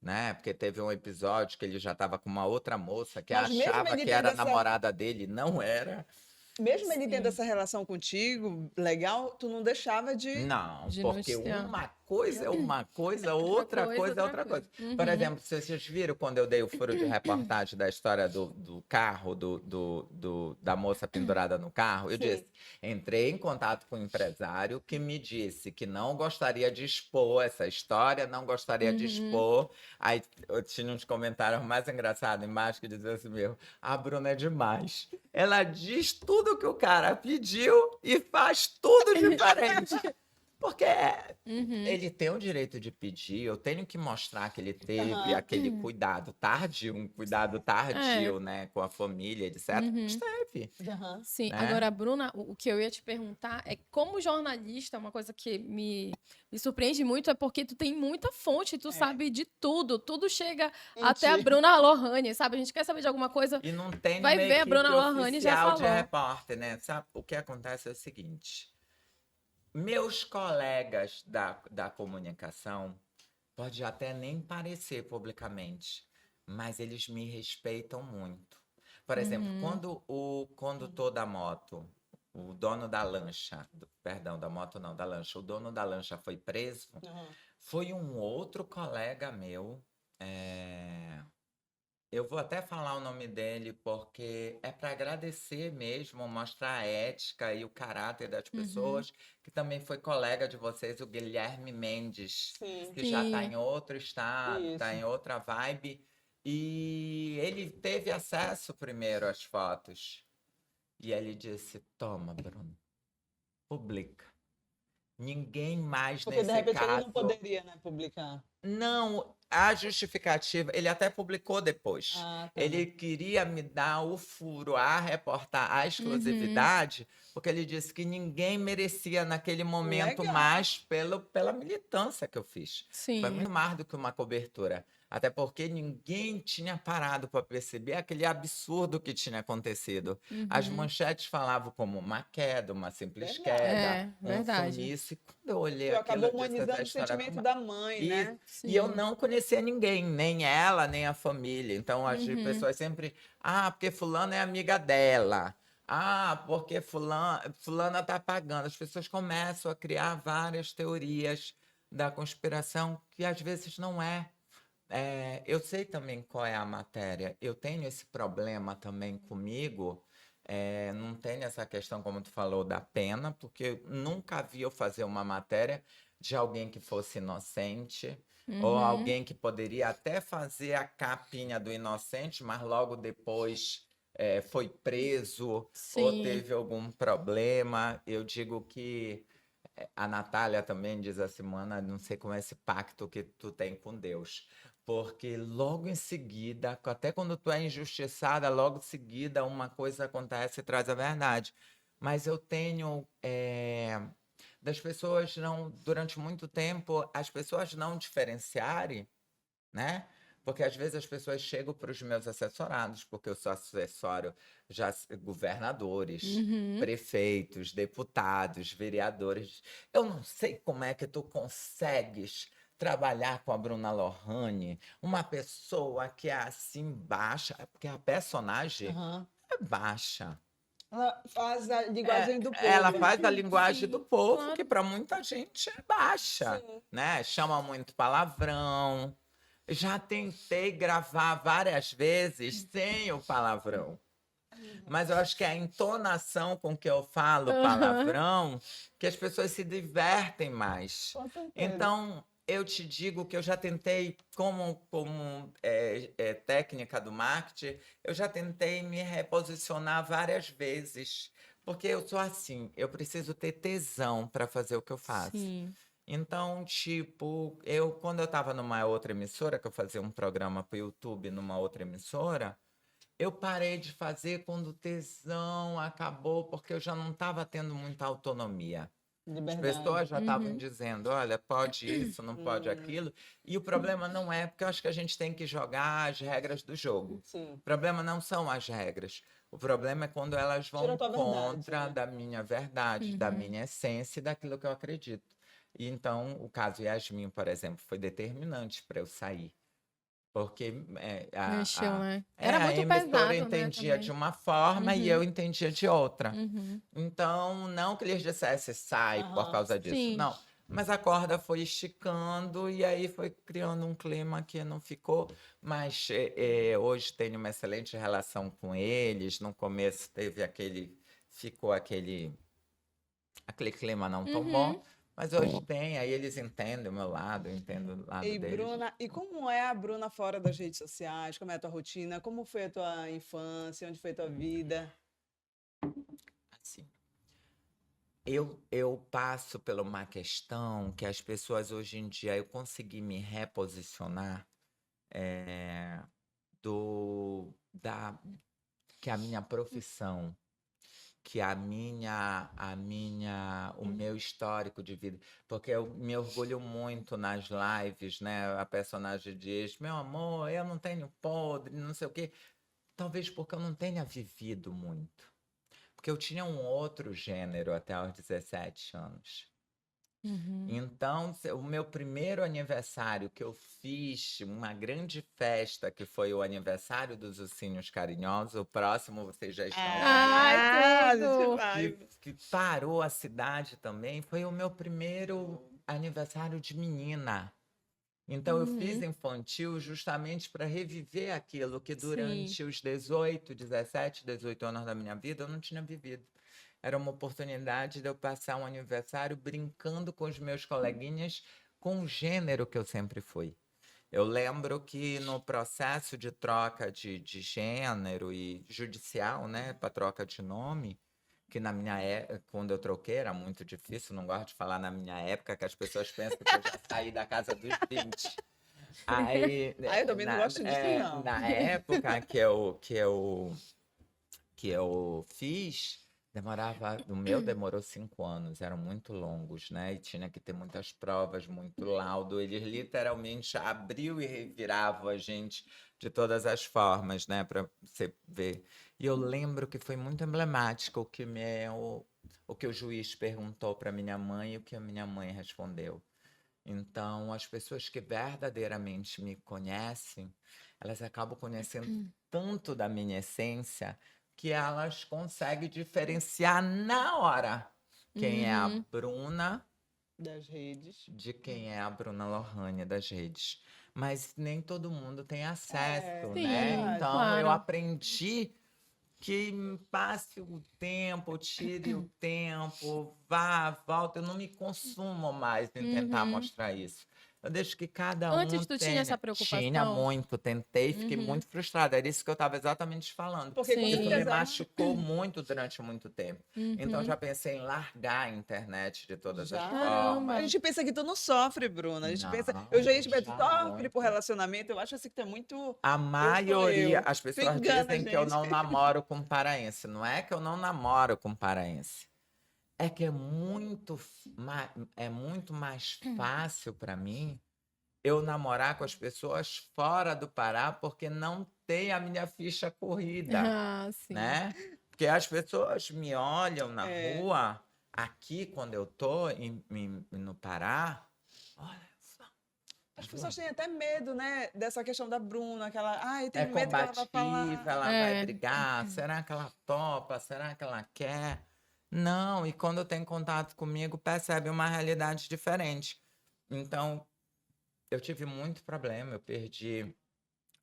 Né? Porque teve um episódio que ele já estava com uma outra moça que Mas mesmo achava ele que era tendo essa- namorada dele, não era. Mesmo ele tendo Sim. essa relação contigo, legal, tu não deixava de... Não, De porque noticiar. uma coisa é uma coisa, outra coisa é outra coisa. Por Uhum. exemplo, se vocês viram quando eu dei o furo de reportagem da história do carro, da moça pendurada no carro, eu Sim. disse, entrei em contato com um empresário que me disse que não gostaria de expor essa história, não gostaria de expor. Aí eu tinha uns comentários mais engraçados embaixo que diziam assim mesmo, a Bruna é demais. Ela diz tudo que o cara pediu e faz tudo diferente. Porque ele tem o direito de pedir, eu tenho que mostrar que ele teve Aham. aquele cuidado tardio, um cuidado tardio, né, com a família, etc. Mas teve. Aham. Sim, né? agora, Bruna, o que eu ia te perguntar é como jornalista, uma coisa que me surpreende muito é porque tu tem muita fonte, tu sabe de tudo chega até a Mentira. Bruna Lohane, sabe? A gente quer saber de alguma coisa, E não tem vai uma ver, a equipe Bruna Lohane já oficial de falou. repórter, né? Sabe, o que acontece é o seguinte, meus colegas da comunicação, pode até nem parecer publicamente, mas eles me respeitam muito. Por exemplo, quando toda a moto, o dono da lancha, perdão, da moto não, da lancha, o dono da lancha foi preso, Aham. foi um outro colega meu, eu vou até falar o nome dele porque é para agradecer mesmo, mostrar a ética e o caráter das pessoas, que também foi colega de vocês, o Guilherme Mendes, Sim. que já está Sim. em outro estado, está Isso. em outra vibe. E ele teve acesso primeiro às fotos. E ele disse: Toma, Bruno, publica. Ninguém mais Porque de nesse repente ele não caso. poderia, né, publicar. Não, a justificativa, ele até publicou depois. Ah, tá. Ele queria me dar o furo, a reportar, a exclusividade, porque ele disse que ninguém merecia naquele momento Legal. mais pela militância que eu fiz. Foi Sim. muito mais do que uma cobertura. Até porque ninguém tinha parado para perceber aquele absurdo que tinha acontecido. As manchetes falavam como uma queda, uma simples Verdade. queda, um Verdade. sumiço. E quando eu olhei Tu aquilo, acabou eu disse, essa humanizando o história sentimento como- da mãe, né? E eu não conhecia ninguém, nem ela, nem a família. Então, as pessoas sempre... Ah, porque fulana é amiga dela. Ah, porque fulana tá pagando. As pessoas começam a criar várias teorias da conspiração que às vezes não é. Eu sei também qual é a matéria. Eu tenho esse problema também comigo. Não tenho essa questão, como tu falou, da pena, porque eu nunca vi eu fazer uma matéria de alguém que fosse inocente, ou alguém que poderia até fazer a capinha do inocente, mas logo depois foi preso, ou Sim. teve algum problema. Eu digo que a Natália também diz assim, Mana, não sei como é esse pacto que tu tem com Deus. Porque logo em seguida, até quando tu é injustiçada, logo em seguida uma coisa acontece e traz a verdade. Mas eu tenho das pessoas não, durante muito tempo, as pessoas não diferenciarem, né? Porque às vezes as pessoas chegam para os meus assessorados, porque eu sou assessório já governadores, prefeitos, deputados, vereadores. Eu não sei como é que tu consegues trabalhar com a Bruna Lohane, uma pessoa que é assim baixa, porque a personagem Aham. é baixa. Ela faz a linguagem do povo. Ela faz a linguagem do povo, claro. que para muita gente é baixa, Sim. né? Chama muito palavrão. Já tentei gravar várias vezes sem o palavrão. Mas eu acho que é a entonação com que eu falo palavrão que as pessoas se divertem mais. Com certeza. Então, eu te digo que eu já tentei, como técnica do marketing, eu já tentei me reposicionar várias vezes. Porque eu sou assim, eu preciso ter tesão para fazer o que eu faço. Sim. Então, tipo, quando eu estava numa outra emissora, que eu fazia um programa para o YouTube numa outra emissora, eu parei de fazer quando o tesão acabou, porque eu já não estava tendo muita autonomia. As Liberdade. pessoas já estavam dizendo, olha, pode isso, não pode aquilo. E o problema não é, porque eu acho que a gente tem que jogar as regras do jogo. Sim. O problema não são as regras. O problema é quando elas vão Tira a tua verdade, contra né? da minha verdade, da minha essência e daquilo que eu acredito. E então, o caso Yasmin, por exemplo, foi determinante para eu sair. Porque Mexeu, né? a Era muito emissora pesado, né, entendia também. de uma forma e eu entendia de outra. Uhum. Então, não que eles dissessem sai por Aham. causa disso, Sim. não. Mas a corda foi esticando e aí foi criando um clima que não ficou. Mas hoje tenho uma excelente relação com eles. No começo ficou aquele clima não tão bom. Mas hoje tem, aí eles entendem o meu lado, eu entendo o lado E deles. Bruna, e como é a Bruna fora das redes sociais? Como é a tua rotina? Como foi a tua infância? Onde foi a tua vida? Assim, eu passo por uma questão que as pessoas hoje em dia, eu consegui me reposicionar que a minha profissão, que o meu histórico de vida, porque eu me orgulho muito nas lives, né? A personagem diz, meu amor, eu não tenho podre, não sei o quê. Talvez porque eu não tenha vivido muito. Porque eu tinha um outro gênero até aos 17 anos. Então, o meu primeiro aniversário que eu fiz, uma grande festa, que foi o aniversário dos Ursinhos Carinhosos, o próximo vocês já estão Ai, a gente tudo! vai. que parou a cidade também, foi o meu primeiro aniversário de menina. Então, eu fiz infantil justamente para reviver aquilo que durante os 18 anos da minha vida eu não tinha vivido. Era uma oportunidade de eu passar um aniversário brincando com os meus coleguinhas com o gênero que eu sempre fui. Eu lembro que no processo de troca de gênero e judicial, né, para troca de nome, que na minha época, quando eu troquei, era muito difícil, não gosto de falar na minha época, que as pessoas pensam que eu já saí da casa dos 20. Aí, Ah, eu também não gosto disso, não. na época que eu fiz, o meu demorou 5 anos, eram muito longos, né? E tinha que ter muitas provas, muito laudo. Eles literalmente abriam e reviravam a gente de todas as formas, né? Para você ver. E eu lembro que foi muito emblemático o que o juiz perguntou para minha mãe e o que a minha mãe respondeu. Então, as pessoas que verdadeiramente me conhecem, elas acabam conhecendo tanto da minha essência que elas conseguem diferenciar na hora quem é a Bruna Das redes. de quem é a Bruna Lohane das redes. Mas nem todo mundo tem acesso, Sim, né? Então, claro. eu aprendi que passe o tempo, tire o tempo, vá, volta. Eu não me consumo mais em tentar mostrar isso. Eu deixo que cada Antes tu tinha essa Tinha preocupação? muito, tentei, fiquei muito frustrada. Era isso que eu estava exatamente falando. Porque com Sim. Isso me certeza. machucou muito durante muito tempo. Então, já pensei em largar a internet de todas as Já. formas. A gente pensa que tu não sofre, Bruna. A gente Não, pensa. Eu já ia te tu já sofre muito. por relacionamento. Eu acho assim que tu é muito. A maioria, as Tu pessoas engana a dizem que eu gente. não namoro com paraense. Não é que eu não namoro com paraense. É que é muito mais fácil para mim eu namorar com as pessoas fora do Pará porque não tem a minha ficha corrida, Ah, sim. né? Porque as pessoas me olham na É. rua, aqui quando eu tô no Pará, olha só. As pessoas têm até medo, né? Dessa questão da Bruna. Aquela. Ai, eu É tenho medo que ela vai combativa, falar. ela vai É. brigar, será que ela topa? Será que ela quer? Não, e quando tem contato comigo, percebe uma realidade diferente. Então, eu tive muito problema, eu perdi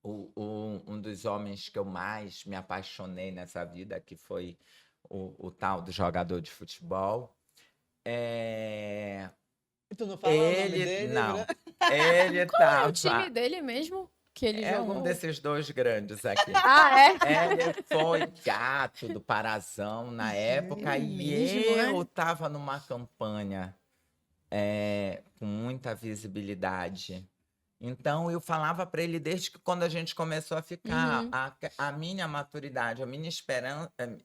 um dos homens que eu mais me apaixonei nessa vida, que foi o tal do jogador de futebol. E tu não fala o nome dele? Não, Bruna? ele É o time tava... dele mesmo que ele É jogou? um desses dois grandes aqui. Ah, é? Ele foi gato do Parazão na época e mesmo, eu tava numa campanha com muita visibilidade. Então, eu falava para ele desde que quando a gente começou a ficar, Uhum. a minha maturidade, a minha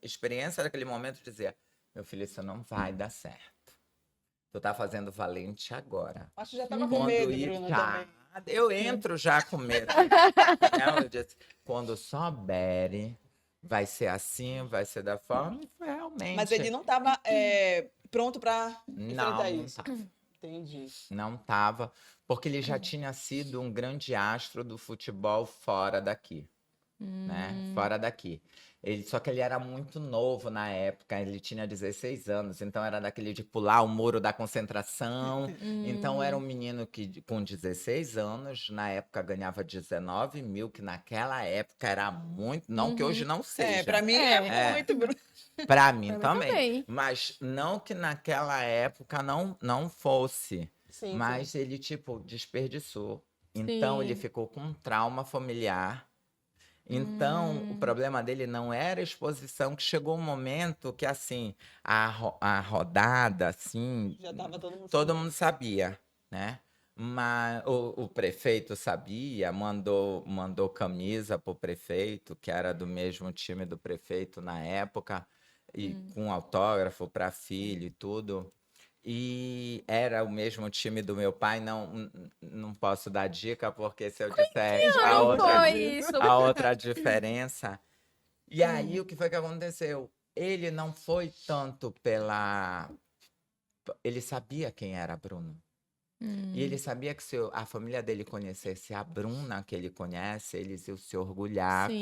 experiência naquele momento dizia, meu filho, isso não vai dar certo. Tu tá fazendo valente agora. Acho que já tava com Quando medo, ir Bruna, já, também. eu entro já com medo. Não, eu disse, quando souberem, vai ser assim, vai ser da forma, e foi realmente. Mas ele não estava pronto para enfrentar não isso. tava. Entendi. Não tava, porque ele já tinha sido um grande astro do futebol fora daqui, né? Fora daqui. Só que ele era muito novo na época, ele tinha 16 anos, então era daquele de pular o muro da concentração. Então era um menino que com 16 anos, na época ganhava 19 mil, que naquela época era muito, não que hoje não seja. Para mim é muito, Bruna. Pra mim Pra mim também. também. Mas não que naquela época não fosse. Sim, Mas ele, tipo, desperdiçou. Então, ele Sim. ficou com um trauma familiar. Então, o problema dele não era a exposição, que chegou um momento que, assim, a rodada, assim, Já tava todo mundo todo mundo sabia, né? Mas o prefeito sabia, mandou camisa pro prefeito, que era do mesmo time do prefeito na época, e com autógrafo para filho e tudo. E era o mesmo time do meu pai, não posso dar dica, porque se eu disser Não foi isso. a outra diferença. E aí, o que foi que aconteceu? Ele não foi tanto pela. Ele sabia quem era Bruno. E ele sabia que se a família dele conhecesse a Bruna que ele conhece, eles iam se orgulhar, Sim.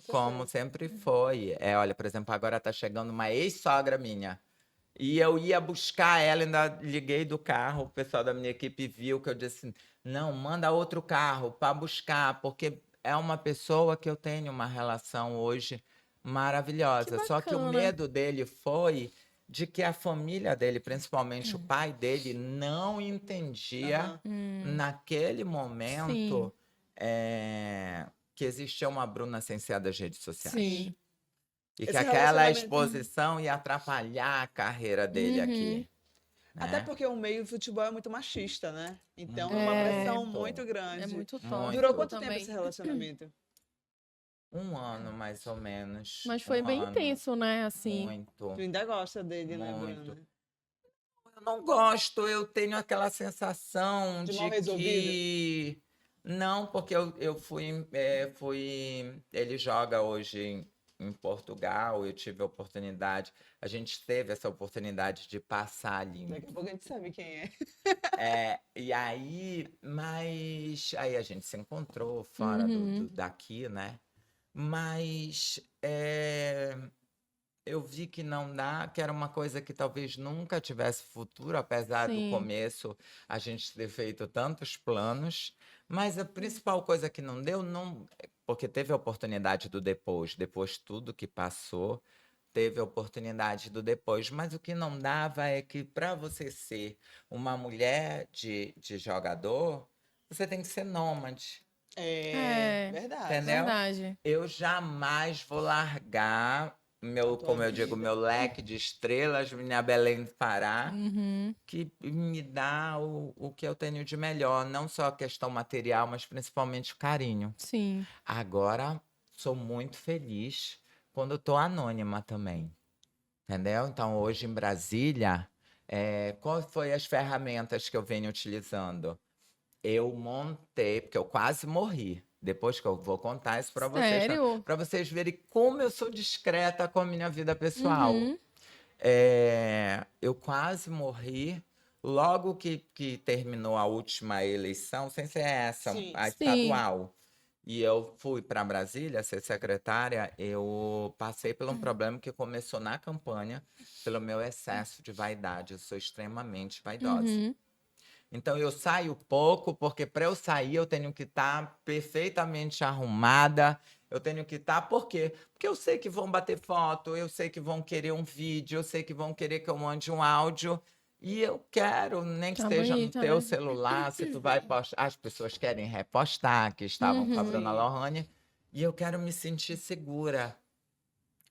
como sempre foi. Olha, por exemplo, agora tá chegando uma ex-sogra minha. E eu ia buscar ela, ainda liguei do carro, o pessoal da minha equipe viu que eu disse, não, manda outro carro para buscar, porque é uma pessoa que eu tenho uma relação hoje maravilhosa. Que Só que o bacana. medo dele foi de que a família dele, principalmente o pai dele, não entendia naquele momento que existia uma Bruna sem ser das redes sociais. Sim. E Esse que aquela relacionamento- exposição ia atrapalhar a carreira dele aqui. Até né? porque o meio do futebol é muito machista, né? Então é uma Muito. pressão muito grande. É muito top. Muito. Durou quanto tempo também. esse relacionamento? Um ano, mais ou menos. Mas foi Um bem ano. intenso, né? Assim. Muito. Tu ainda gosta dele, né, Muito. Bruna? Eu não gosto, eu tenho aquela sensação De de mal resolvido? que... Não, porque eu fui... Ele joga hoje em Portugal, eu tive a oportunidade... A gente teve essa oportunidade de passar ali. Daqui a pouco a gente sabe quem é. E aí, mas... Aí a gente se encontrou fora daqui, né? Mas... eu vi que não dá, que era uma coisa que talvez nunca tivesse futuro, apesar do Sim. começo a gente ter feito tantos planos. Mas a principal coisa que não deu, porque teve a oportunidade do depois tudo que passou, teve a oportunidade do depois. Mas o que não dava é que para você ser uma mulher de jogador, você tem que ser nômade. É verdade. Entendeu? Verdade. Eu jamais vou largar A tua como eu digo, vida. meu leque de estrelas, minha Belém do Pará, Uhum. que me dá o que eu tenho de melhor, não só a questão material, mas principalmente o carinho. Sim. Agora, sou muito feliz quando estou anônima também, entendeu? Então, hoje em Brasília, qual foi as ferramentas que eu venho utilizando? Eu montei, porque eu quase morri. Depois que eu vou contar isso para vocês, Sério? para vocês verem como eu sou discreta com a minha vida pessoal. Uhum. Eu quase morri logo que terminou a última eleição, sem ser essa, Sim. a Sim. estadual. E eu fui para Brasília ser secretária, eu passei por um problema que começou na campanha, pelo meu excesso de vaidade. Eu sou extremamente vaidosa. Uhum. Então eu saio pouco, porque para eu sair eu tenho que estar perfeitamente arrumada. Eu tenho que estar, por quê? Porque eu sei que vão bater foto, eu sei que vão querer um vídeo, eu sei que vão querer que eu mande um áudio. E eu quero, nem que Tá esteja no bonita, teu né? celular, se tu vai postar. As pessoas querem repostar, que estavam com a Bruna Sim. Lohane. E eu quero me sentir segura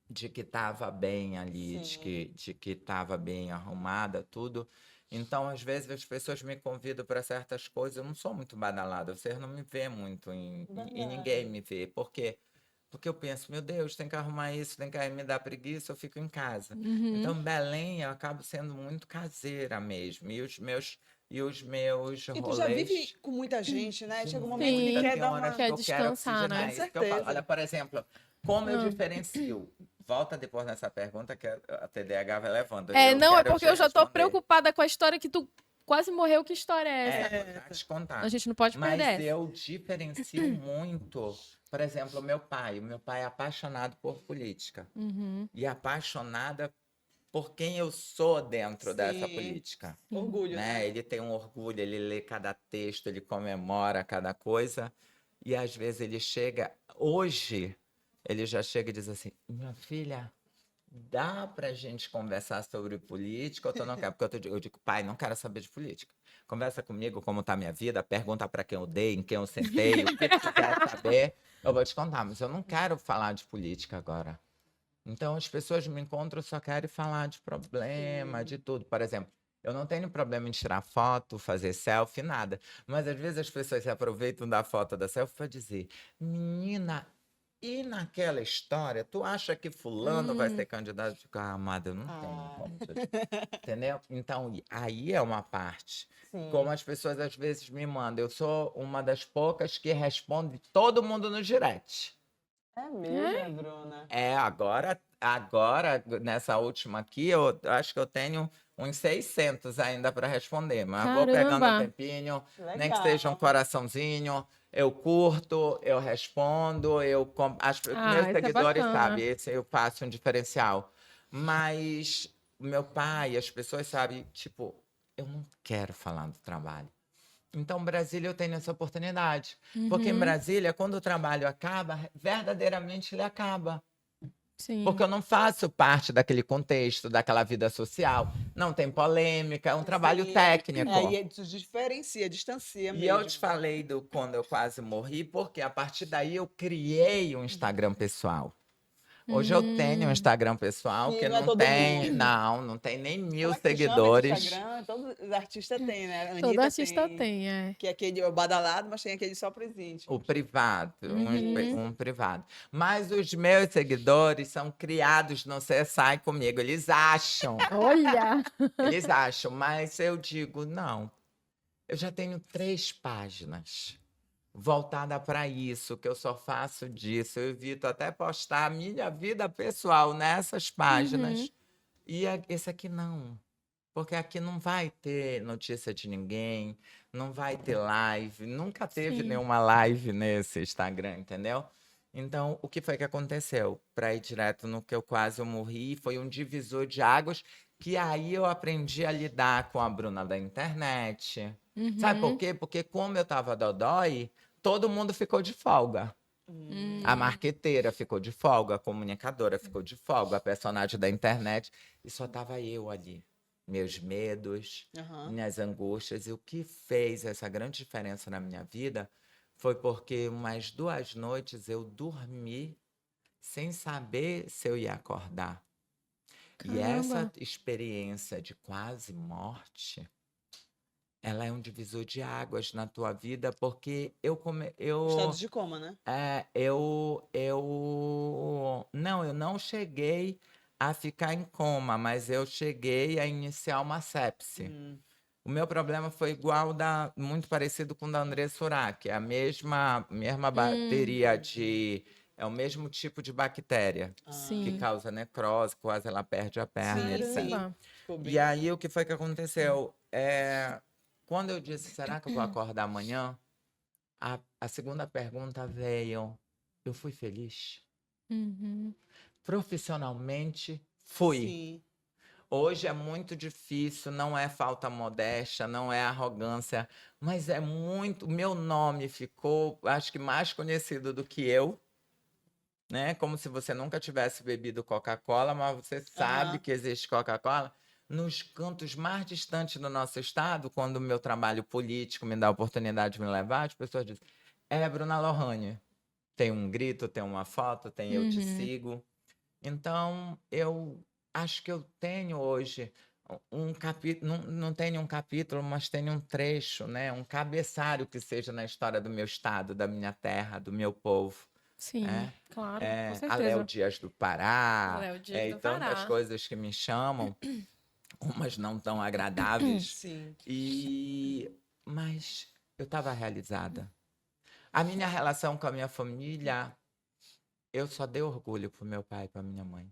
de que estava bem ali, Sim. de que estava bem arrumada, tudo. Então, às vezes, as pessoas me convidam para certas coisas, eu não sou muito badalada, vocês não me vê muito e ninguém me vê. Por quê? Porque eu penso, meu Deus, tem que arrumar isso, tem que me dar preguiça, eu fico em casa. Uhum. Então, Belém, eu acabo sendo muito caseira mesmo. E os meus E tu já vive rolês. com muita gente, né? Chega um Sim, momento que Sim. quer tem dar horas uma... que Quer eu quero descansar, né? oxigenar. Com Isso que eu falo. certeza. Olha, por exemplo, como eu Ah. diferencio? Volta depois nessa pergunta que a TDAH vai levando. Não, é quero porque te eu já tô responder. preocupada com a história que tu quase morreu. Que história é essa? Vou já te contar. A gente não pode Mas perder essa. eu diferencio muito. Por exemplo, o meu pai. O meu pai é apaixonado por política. Uhum. E apaixonada por quem eu sou dentro dessa Sim. política. Orgulho, né? Ele tem um orgulho, ele lê cada texto, ele comemora cada coisa. E às vezes ele chega... Hoje, ele já chega e diz assim, minha filha... Dá pra gente conversar sobre política ou tu não quer? Porque eu digo, pai, não quero saber de política. Conversa comigo como tá a minha vida, pergunta pra quem eu dei, em quem eu sentei, o que tu quer saber, eu vou te contar, mas eu não quero falar de política agora. Então as pessoas me encontram só querem falar de problema, de tudo. Por exemplo, eu não tenho problema em tirar foto, fazer selfie, nada. Mas às vezes as pessoas se aproveitam da foto da selfie para dizer, menina, e naquela história, tu acha que fulano vai ser candidato? Eu fico, amada, eu não tenho como. Entendeu? Então, aí é uma parte. Sim. Como as pessoas às vezes me mandam. Eu sou uma das poucas que responde todo mundo no direct. É mesmo, Bruna? Agora, nessa última aqui, eu acho que eu tenho uns 600 ainda para responder. Mas vou pegando um tempinho, nem que seja um coraçãozinho. Eu curto, eu respondo, meus seguidores sabem, esse eu faço um diferencial. Mas o meu pai, as pessoas sabem, tipo, eu não quero falar do trabalho. Então, Brasília, eu tenho essa oportunidade. Porque em Brasília, quando o trabalho acaba, verdadeiramente ele acaba. Sim. Porque eu não faço parte daquele contexto, daquela vida social. Não tem polêmica, é um trabalho técnico. Aí tu diferencia, distancia mesmo. E eu te falei do quando eu quase morri, porque a partir daí eu criei um Instagram pessoal. Hoje eu tenho um Instagram pessoal que não tem, não tem nem 1000 seguidores. Instagram, todos os artistas têm, né? Anitta Todo artista tem, que é aquele badalado, mas tem aquele só para os íntimos. O privado, um privado. Mas os meus seguidores são criados no CSI comigo, eles acham. Olha! Eles acham, mas eu digo, não. Eu já tenho 3 páginas voltada para isso, que eu só faço disso. Eu evito até postar a minha vida pessoal nessas páginas. E esse aqui não. Porque aqui não vai ter notícia de ninguém, não vai ter live. Nunca teve nenhuma live nesse Instagram, entendeu? Então, o que foi que aconteceu? Para ir direto no que eu quase morri, foi um divisor de águas que aí eu aprendi a lidar com a Bruna da internet. Sabe por quê? Porque como eu tava dodói, todo mundo ficou de folga. A marqueteira ficou de folga, a comunicadora ficou de folga, a personagem da internet. E só tava eu ali. Meus medos, minhas angústias. E o que fez essa grande diferença na minha vida foi porque umas 2 noites eu dormi sem saber se eu ia acordar. Caramba. E essa experiência de quase morte, ela é um divisor de águas na tua vida, porque Estado de coma, né? eu não cheguei a ficar em coma, mas eu cheguei a iniciar uma sepse. O meu problema foi muito parecido com o da Andressa Surak, é a mesma bateria é o mesmo tipo de bactéria que causa necrose, quase ela perde a perna, etc. E aí, o que foi que aconteceu? Quando eu disse, será que eu vou acordar amanhã? A segunda pergunta veio, eu fui feliz? Profissionalmente, fui. Sim. Hoje é muito difícil, não é falta modéstia, não é arrogância, mas é muito... Meu nome ficou, acho que mais conhecido do que eu, né? Como se você nunca tivesse bebido Coca-Cola, mas você sabe que existe Coca-Cola. Nos cantos mais distantes do nosso estado, quando o meu trabalho político me dá a oportunidade de me levar, as pessoas dizem, Bruna Lohane. Tem um grito, tem uma foto, tem eu te sigo. Então, eu acho que eu tenho hoje um capítulo, não tem um capítulo, mas tem um trecho, né? Um cabeçário que seja na história do meu estado, da minha terra, do meu povo. Sim, claro, com A Léo certeza. Dias do Pará, Léo Dias e do tantas Pará. coisas que me chamam, umas não tão agradáveis, Sim. mas eu estava realizada. A minha relação com a minha família, eu só dei orgulho pro meu pai e pra minha mãe.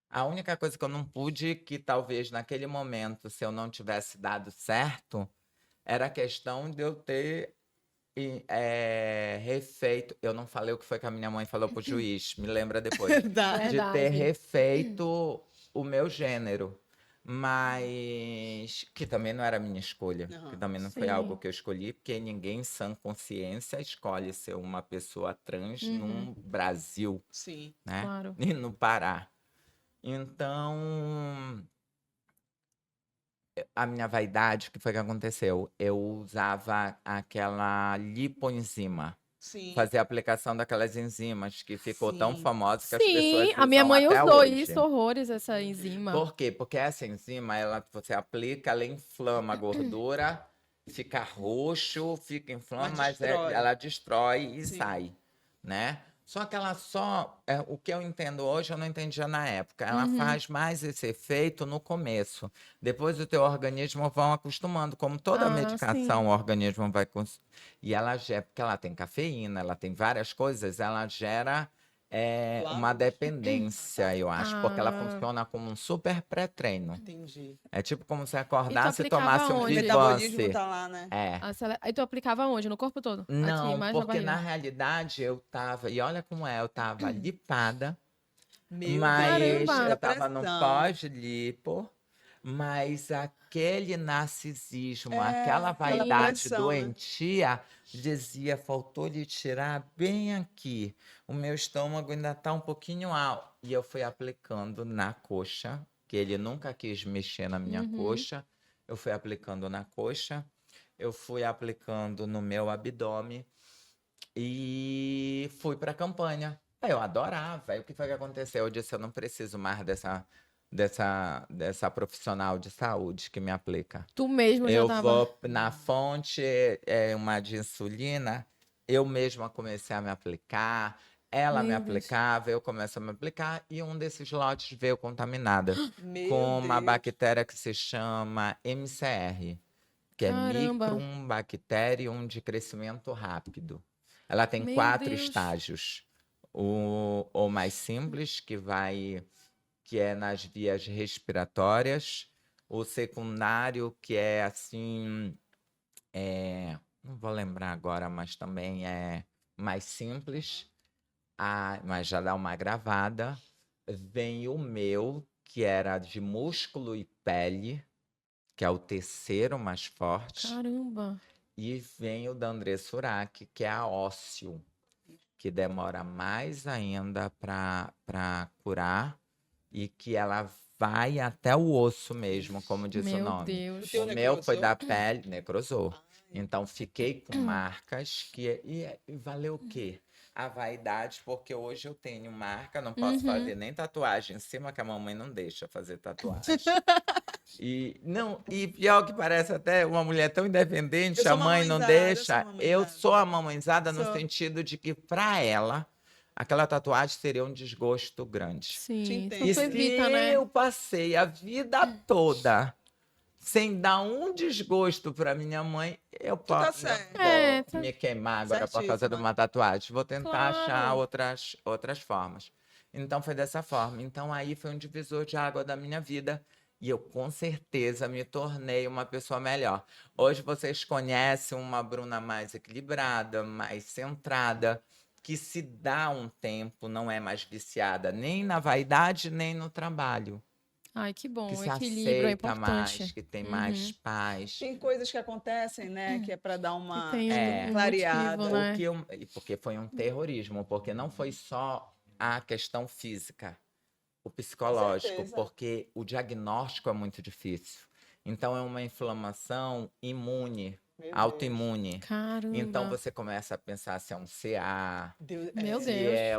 A única coisa que eu não pude, que talvez naquele momento, se eu não tivesse dado certo, era a questão de eu ter refeito. Eu não falei o que foi que a minha mãe falou pro juiz, me lembra depois. Verdade. De ter Verdade. refeito o meu gênero. Mas que também não era minha escolha, que Aham. também não foi Sim. algo que eu escolhi, porque ninguém em sã consciência escolhe ser uma pessoa trans num Brasil, Sim. né? Claro. E no Pará. Então, a minha vaidade, o que foi que aconteceu? Eu usava aquela lipoenzima. Sim. Fazer a aplicação daquelas enzimas que ficou tão Sim. famosa que as pessoas Sim, a minha usam mãe até usou hoje. isso, horrores, essa enzima. Por quê? Porque essa enzima, você aplica, ela inflama a gordura, fica roxo, fica inflama, Mas destrói. ela destrói e Sim. sai, né? Só que ela o que eu entendo hoje, eu não entendia na época. Ela faz mais esse efeito no começo. Depois o teu organismo vão acostumando, como toda Ah, medicação, sim. o organismo vai... E ela gera, porque ela tem cafeína, ela tem várias coisas, ela gera uma Flávio? dependência, eu acho, porque ela Ah. funciona como um super pré-treino. Entendi. É tipo como se E tu acordasse e aplicava tomasse um onde? O metabolismo Vivance. tá lá, né? É. Aí tu aplicava onde? No corpo todo? Aqui, Não, mais na porque na barriga. realidade eu tava, e olha como eu tava lipada, Meu mas Deus, Caramba. eu tava no depressão. pós-lipo, mas aquele narcisismo, aquela aquela vaidade pressão, né? doentia, dizia, faltou lhe tirar bem aqui. O meu estômago ainda tá um pouquinho alto. E eu fui aplicando na coxa, que ele nunca quis mexer na minha coxa. Eu fui aplicando na coxa, eu fui aplicando no meu abdômen e fui para a campanha. Aí eu adorava. Aí o que foi que aconteceu? Eu disse, eu não preciso mais dessa profissional de saúde que me aplica. Tu mesmo já Eu tava. vou na fonte, uma de insulina, eu mesma comecei a me aplicar, ela me Meu Deus. aplicava, eu começo a me aplicar, e um desses lotes veio contaminada Meu com uma Deus. bactéria que se chama MCR, que é Caramba. Microbacterium de crescimento rápido. Ela tem Meu 4 Deus. estágios. O mais simples, que é nas vias respiratórias. O secundário, que é assim, não vou lembrar agora, mas também é mais simples, mas já dá uma gravada. Vem o meu, que era de músculo e pele, que é o terceiro mais forte. Caramba. E vem o da André Surak, que é a ósseo, que demora mais ainda para curar e que ela vai até o osso mesmo, como diz o Meu nome. Deus. O teu O meu foi necrosou? da pele, necrosou. Então fiquei com marcas e valeu o quê? A vaidade, porque hoje eu tenho marca, não posso fazer nem tatuagem em cima, que a mamãe não deixa fazer tatuagem. E pior que parece até uma mulher tão independente, Eu sou a mãe não mamãezada, deixa. sou Eu mamãezada. sou a mamãezada no Sou. sentido de que, para ela, aquela tatuagem seria um desgosto grande. Sim. entendo. Então E tu se evita, né? eu passei a vida toda sem dar um desgosto para minha mãe, eu tá posso certo. me queimar agora por causa de Certíssima. uma tatuagem. Vou tentar achar Claro. outras formas. Então foi dessa forma. Então aí foi um divisor de água da minha vida. E eu com certeza me tornei uma pessoa melhor. Hoje vocês conhecem uma Bruna mais equilibrada, mais centrada, que se dá um tempo, não é mais viciada nem na vaidade, nem no trabalho. Ai, que bom. Que O se equilíbrio é aceita mais, importante. que tem mais paz. Tem coisas que acontecem, né? Que é para dar Que uma tem um clareada. motivo, né? Porque foi um terrorismo, porque não foi só a questão física, o psicológico, certeza. porque o diagnóstico é muito difícil. Então é uma inflamação imune, Meu autoimune. Caramba. Então você começa a pensar se é um CA, Deus. Meu se Deus. é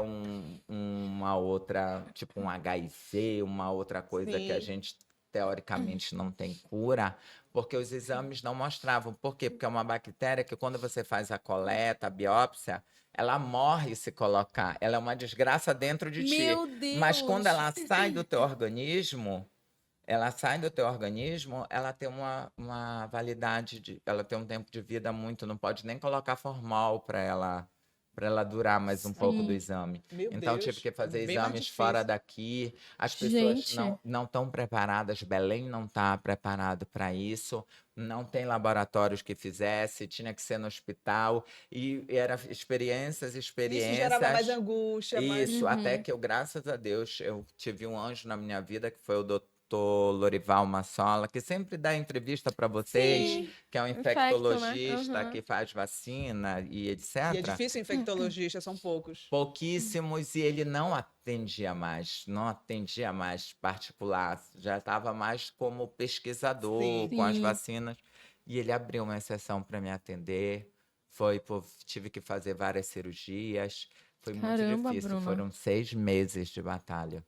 uma outra, tipo um HIV, uma outra coisa que a Sim. gente teoricamente não tem cura, porque os exames não mostravam. Por quê? Porque é uma bactéria que quando você faz a coleta, a biópsia, ela morre se colocar. Ela é uma desgraça dentro de ti. Meu Deus! Mas quando ela sai do teu organismo, ela tem uma validade, ela tem um tempo de vida muito, não pode nem colocar formal para ela durar mais um pouco do Sim. exame. Meu Então, Deus, tive que fazer bem mais exames fora difícil. daqui. As pessoas Gente. não estão preparadas, Belém não está preparado para isso, não tem laboratórios que fizesse, tinha que ser no hospital, e era experiências. Isso gerava mais Isso, angústia, mais... até que eu, graças a Deus, eu tive um anjo na minha vida, que foi o doutor Lorival Massola, que sempre dá entrevista para vocês, Sim. que é um Infecto, né? infectologista Uhum. que faz vacina e etc. E é difícil infectologista, são poucos. Pouquíssimos, e ele não atendia mais particular, já estava mais como pesquisador Sim. com as Sim. vacinas, e ele abriu uma exceção para me atender. Tive que fazer várias cirurgias, foi muito Caramba, difícil, Bruna. foram 6 meses de batalha.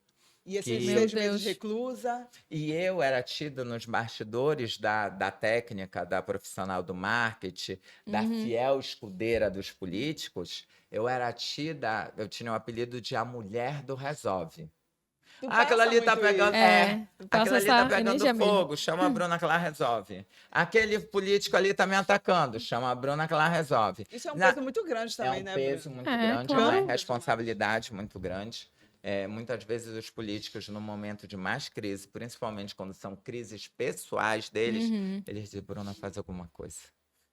E esses Que- 6 Meu meses Deus. reclusa. E eu era tida nos bastidores da técnica, da profissional do marketing, da fiel escudeira dos políticos. Eu tinha o apelido de a mulher do resolve. Tu Aquilo passa ali tá muito pegando. isso. Passa Aquilo ali essa tá pegando energia mesmo. fogo, chama a Bruna que ela resolve. Aquele político ali tá me atacando, chama a Bruna que ela resolve. Isso é um Na- peso muito grande É também, um né, peso Bruno? muito É, grande, é claro. uma responsabilidade muito grande. Muitas vezes os políticos, no momento de mais crise, principalmente quando são crises pessoais deles, Uhum. eles dizem, Bruna, faz alguma coisa.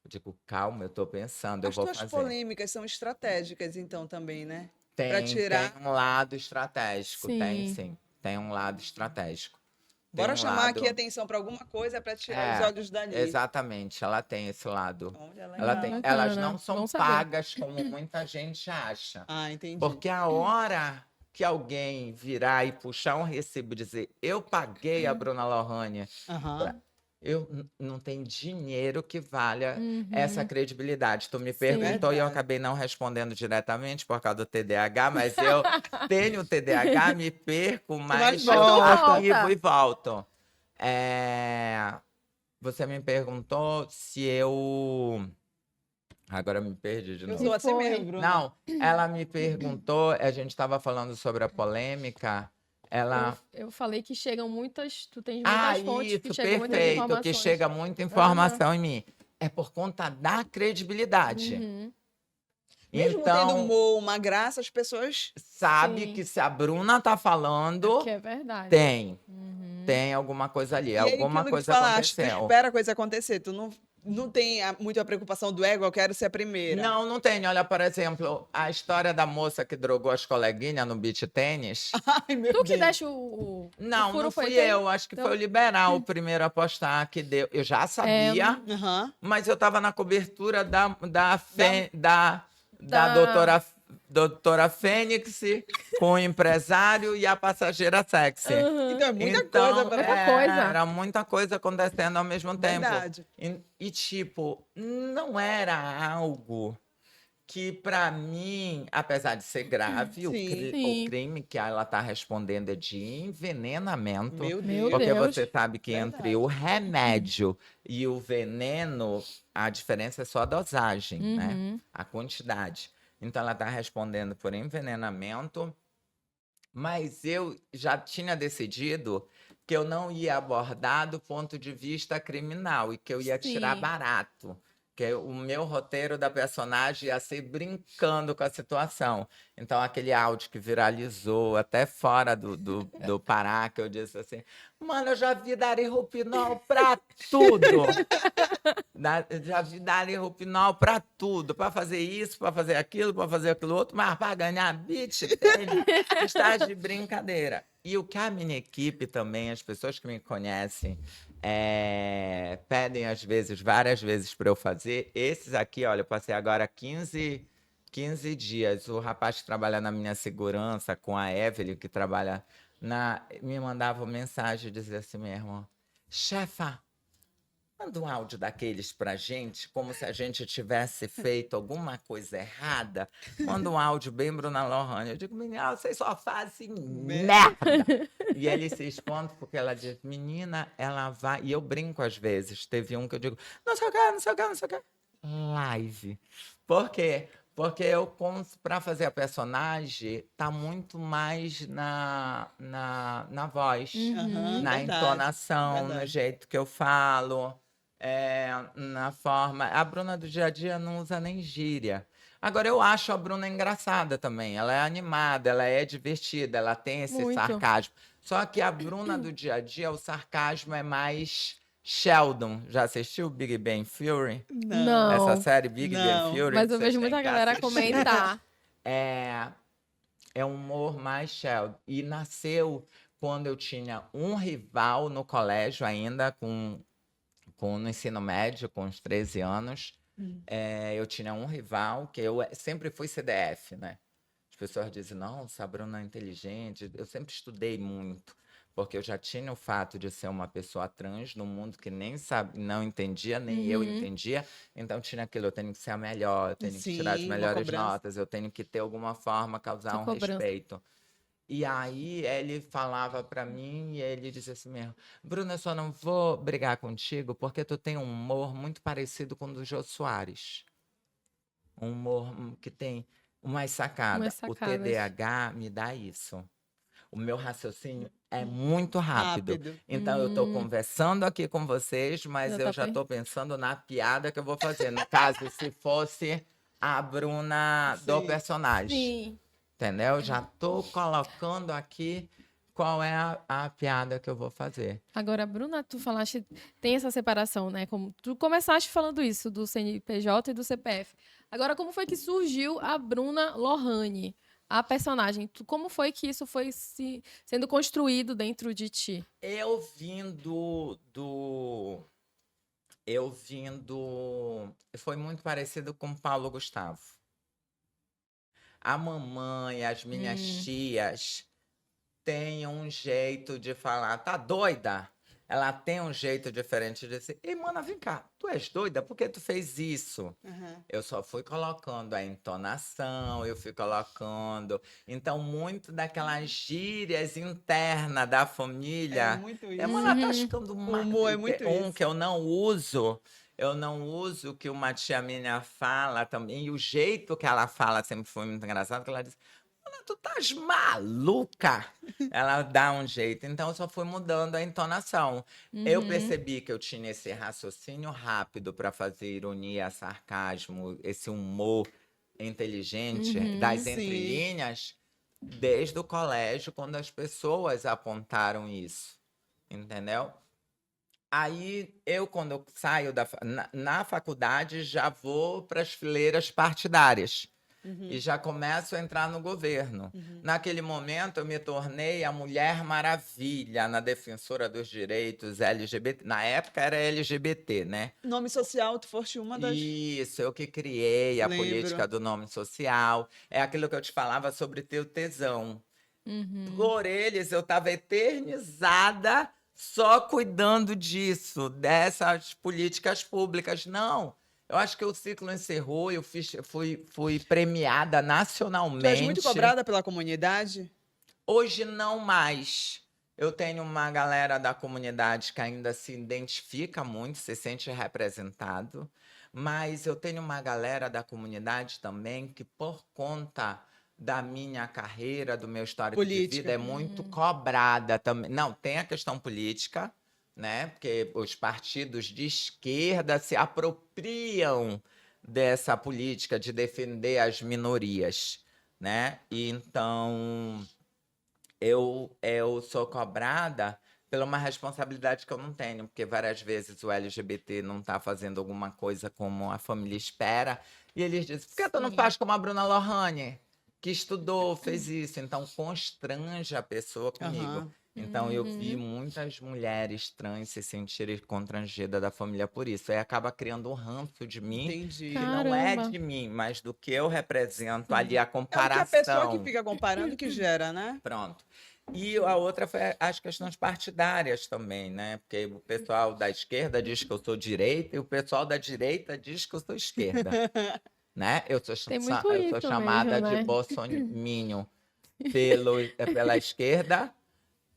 Eu digo, calma, eu estou pensando, eu As vou tuas fazer. polêmicas são estratégicas, então, também, né? Pra Tem tirar... um lado estratégico, tem Sim. sim. Tem um lado estratégico. Tem Bora um chamar aqui a lado- atenção para alguma coisa para tirar os É, olhos dali. exatamente, ela tem esse lado. Olha, Ela legal. tem, Bacana, elas não são bom saber. pagas como muita gente acha. Ah, entendi. Porque a hora que alguém virar e puxar um recibo e dizer eu paguei a Bruna Lohane, Aham. não tem dinheiro que valha Uhum. essa credibilidade. Tu me Sim. perguntou e eu Verdade. acabei não respondendo diretamente por causa do TDAH, mas eu tenho TDAH, me perco, mas eu volta. arquivo e volto. Você me perguntou se eu... Agora me perdi de Eu novo. sou assim Foi. mesmo, Bruno. Não, ela me perguntou, a gente estava falando sobre a polêmica, ela... Eu falei que chegam muitas. Tu tens muitas fontes que isso, chegam muitas perfeito, informações. que chega muita informação em mim. É por conta da credibilidade. Uhum. Mesmo tendo um humor, uma graça, as pessoas... Sabe Sim. que se a Bruna tá falando, Que é verdade. tem. Tem alguma coisa ali, E aí, alguma aquilo que tu coisa falaste, tu aconteceu. espera a coisa acontecer. Tu não tem muita preocupação do ego, eu quero ser a primeira. Não tem. Olha, por exemplo, a história da moça que drogou as coleguinhas no beach tênis. Ai, meu Tu que Deus. deste o Não, furo não foi fui teu? eu. Acho que Então- foi o Liberal o primeiro a postar que deu. Eu já sabia, Aham. mas eu estava na cobertura da Da- doutora Fênix com o empresário e a passageira sexy. Então é muita Então, coisa pra... Muita coisa. Era muita coisa acontecendo ao mesmo tempo. Verdade. Tipo, não era algo que, pra mim, apesar de ser grave, Sim. Sim. o crime que ela tá respondendo é de envenenamento. Meu Meu Deus. Porque Deus. você sabe que Verdade. entre o remédio e o veneno, a diferença é só a dosagem, né? Uhum. A quantidade. Então, ela está respondendo por envenenamento, mas eu já tinha decidido que eu não ia abordar do ponto de vista criminal e que eu ia tirar Sim. barato. Que o meu roteiro da personagem ia ser brincando com a situação. Então, aquele áudio que viralizou até fora do Pará, que eu disse assim, mano, eu já vi Darirupinol pra tudo. Já vi Darirupinol pra tudo. Pra fazer isso, pra fazer aquilo outro, mas pra ganhar beat, está de brincadeira. E o que a minha equipe também, as pessoas que me conhecem, pedem às vezes, várias vezes para eu fazer. Esses aqui, olha, eu passei agora 15 dias. O rapaz que trabalha na minha segurança, com a Evelyn, que trabalha me mandava mensagem, dizia assim mesmo, chefa, manda um áudio daqueles pra gente, como se a gente tivesse feito alguma coisa errada. Manda um áudio bem Bruna Lohane. Eu digo, menina, vocês só fazem merda. E ele se esconde porque ela diz, menina, ela vai... E eu brinco às vezes. Teve um que eu digo, não sei o que, não sei o que, não sei o que. Live. Por quê? Porque eu, para fazer a personagem, tá muito mais na voz, Aham, na verdade, entonação, no verdade. jeito que eu falo, na forma. A Bruna do dia a dia não usa nem gíria. Agora, eu acho a Bruna engraçada também. Ela é animada, ela é divertida, ela tem esse Muito. sarcasmo. Só que a Bruna do dia a dia, o sarcasmo é mais Sheldon. Já assistiu Big Bang Theory? Não, Essa Não, série Big Bang não. Theory? mas eu Vocês vejo têm muita que galera assistir. comentar. É um humor mais Sheldon. E nasceu quando eu tinha um rival no colégio ainda, no ensino médio, com uns 13 anos. Eu tinha um rival, que eu sempre fui CDF, né? As pessoas dizem, não, a Bruna é inteligente. Eu sempre estudei muito, porque eu já tinha o fato de ser uma pessoa trans no mundo que nem sabe, não entendia, nem eu entendia. Então tinha aquilo, eu tenho que ser a melhor, eu tenho que tirar as Sim, uma melhores cobrança. notas, eu tenho que ter alguma forma, causar A um cobrança. respeito. E aí ele falava pra mim e ele dizia assim mesmo, Bruna, eu só não vou brigar contigo porque tu tem um humor muito parecido com o do Jô Soares. Um humor que tem umas sacadas. Umas O sacadas. TDAH me dá isso. O meu raciocínio é muito rápido. Rápido. Então, eu estou conversando aqui com vocês, mas Já eu tá já pen- estou pensando na piada que eu vou fazer. No caso, se fosse a Bruna do Sim. personagem. Sim. Entendeu? Já estou colocando aqui qual é a piada que eu vou fazer. Agora, Bruna, tu falaste, tem essa separação, né? Como tu começaste falando isso do CNPJ e do CPF. Agora, como foi que surgiu a Bruna Lohane, a personagem? Como foi que isso foi sendo construído dentro de ti? Eu vim Foi muito parecido com Paulo Gustavo. A mamãe, as minhas tias têm um jeito de falar, tá doida? Ela tem um jeito diferente de dizer, ei, mana, vem cá, tu és doida? Por que tu fez isso? Aham. Eu só fui colocando a entonação, eu fui colocando. Então, muito daquelas gírias internas da É família. muito É, isso. mana, tá achando O humor é muito um isso. que eu não uso. Eu não uso o que uma tia minha fala também. E o jeito que ela fala sempre foi muito engraçado, que ela diz, mana, tu estás maluca? Ela dá um jeito. Então, eu só fui mudando a entonação. Eu percebi que eu tinha esse raciocínio rápido para fazer ironia, sarcasmo, esse humor inteligente das Sim. entrelinhas, desde o colégio, quando as pessoas apontaram isso. Entendeu? Aí, quando eu saio na faculdade, já vou para as fileiras partidárias. E já começo a entrar no governo. Naquele momento, eu me tornei a Mulher Maravilha na defensora dos direitos LGBT. Na época era LGBT, né? Nome social, tu foste uma das. Isso, eu que criei a Lembro. política do nome social. É aquilo que eu te falava sobre ter o tesão. Por eles, eu estava eternizada só cuidando disso, dessas políticas públicas. Não. Eu acho que o ciclo encerrou, eu fui premiada Tu és muito nacionalmente. cobrada pela comunidade? Hoje não mais. Eu tenho uma galera da comunidade que ainda se identifica muito, se sente representado, mas eu tenho uma galera da comunidade também que, por conta da minha carreira, do meu histórico de Política. vida, é muito cobrada também. Não, tem a questão política, né? Porque os partidos de esquerda se apropriam dessa política de defender as minorias, né? E então eu sou cobrada pela uma responsabilidade que eu não tenho, porque várias vezes o LGBT não está fazendo alguma coisa como a família espera, e eles dizem, por que tu não Sim. faz como a Bruna Lohane, que estudou, fez isso? Então constrange a pessoa comigo. Aham. Então eu vi muitas mulheres trans se sentirem constrangidas da família por isso. Aí acaba criando um ranço de mim, Entendi. que não é Caramba. de mim, mas do que eu represento ali, a É o que comparação. a pessoa que fica comparando que gera, né? Pronto. E a outra foi as questões partidárias também, né? Porque o pessoal da esquerda diz que eu sou direita e o pessoal da direita diz que eu sou esquerda, né? Tem muito Eu sou isso chamada mesmo, de né? bolsominion pela esquerda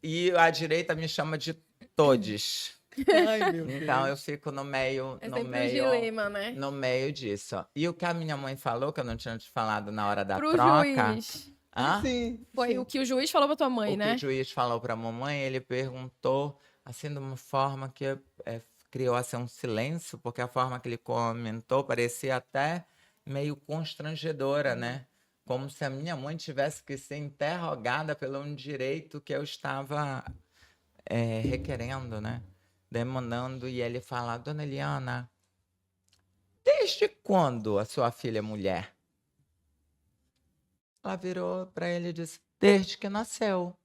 e a direita me chama de todes. Ai, meu Então eu Deus. fico no meio, É sempre um dilema, né? no meio disso. E o que a minha mãe falou, que eu não tinha te falado na hora da Pro troca. juiz. Hã? Sim, Foi sim. o que o juiz falou pra tua mãe, O que o né? juiz falou para a mamãe, ele perguntou assim de uma forma que criou assim, um silêncio, porque a forma que ele comentou parecia até meio constrangedora, né? Como se a minha mãe tivesse que ser interrogada pelo um direito que eu estava requerendo, né? Demandando, e ele fala, Dona Eliana, desde quando a sua filha é mulher? Ela virou para ele e disse, desde que nasceu.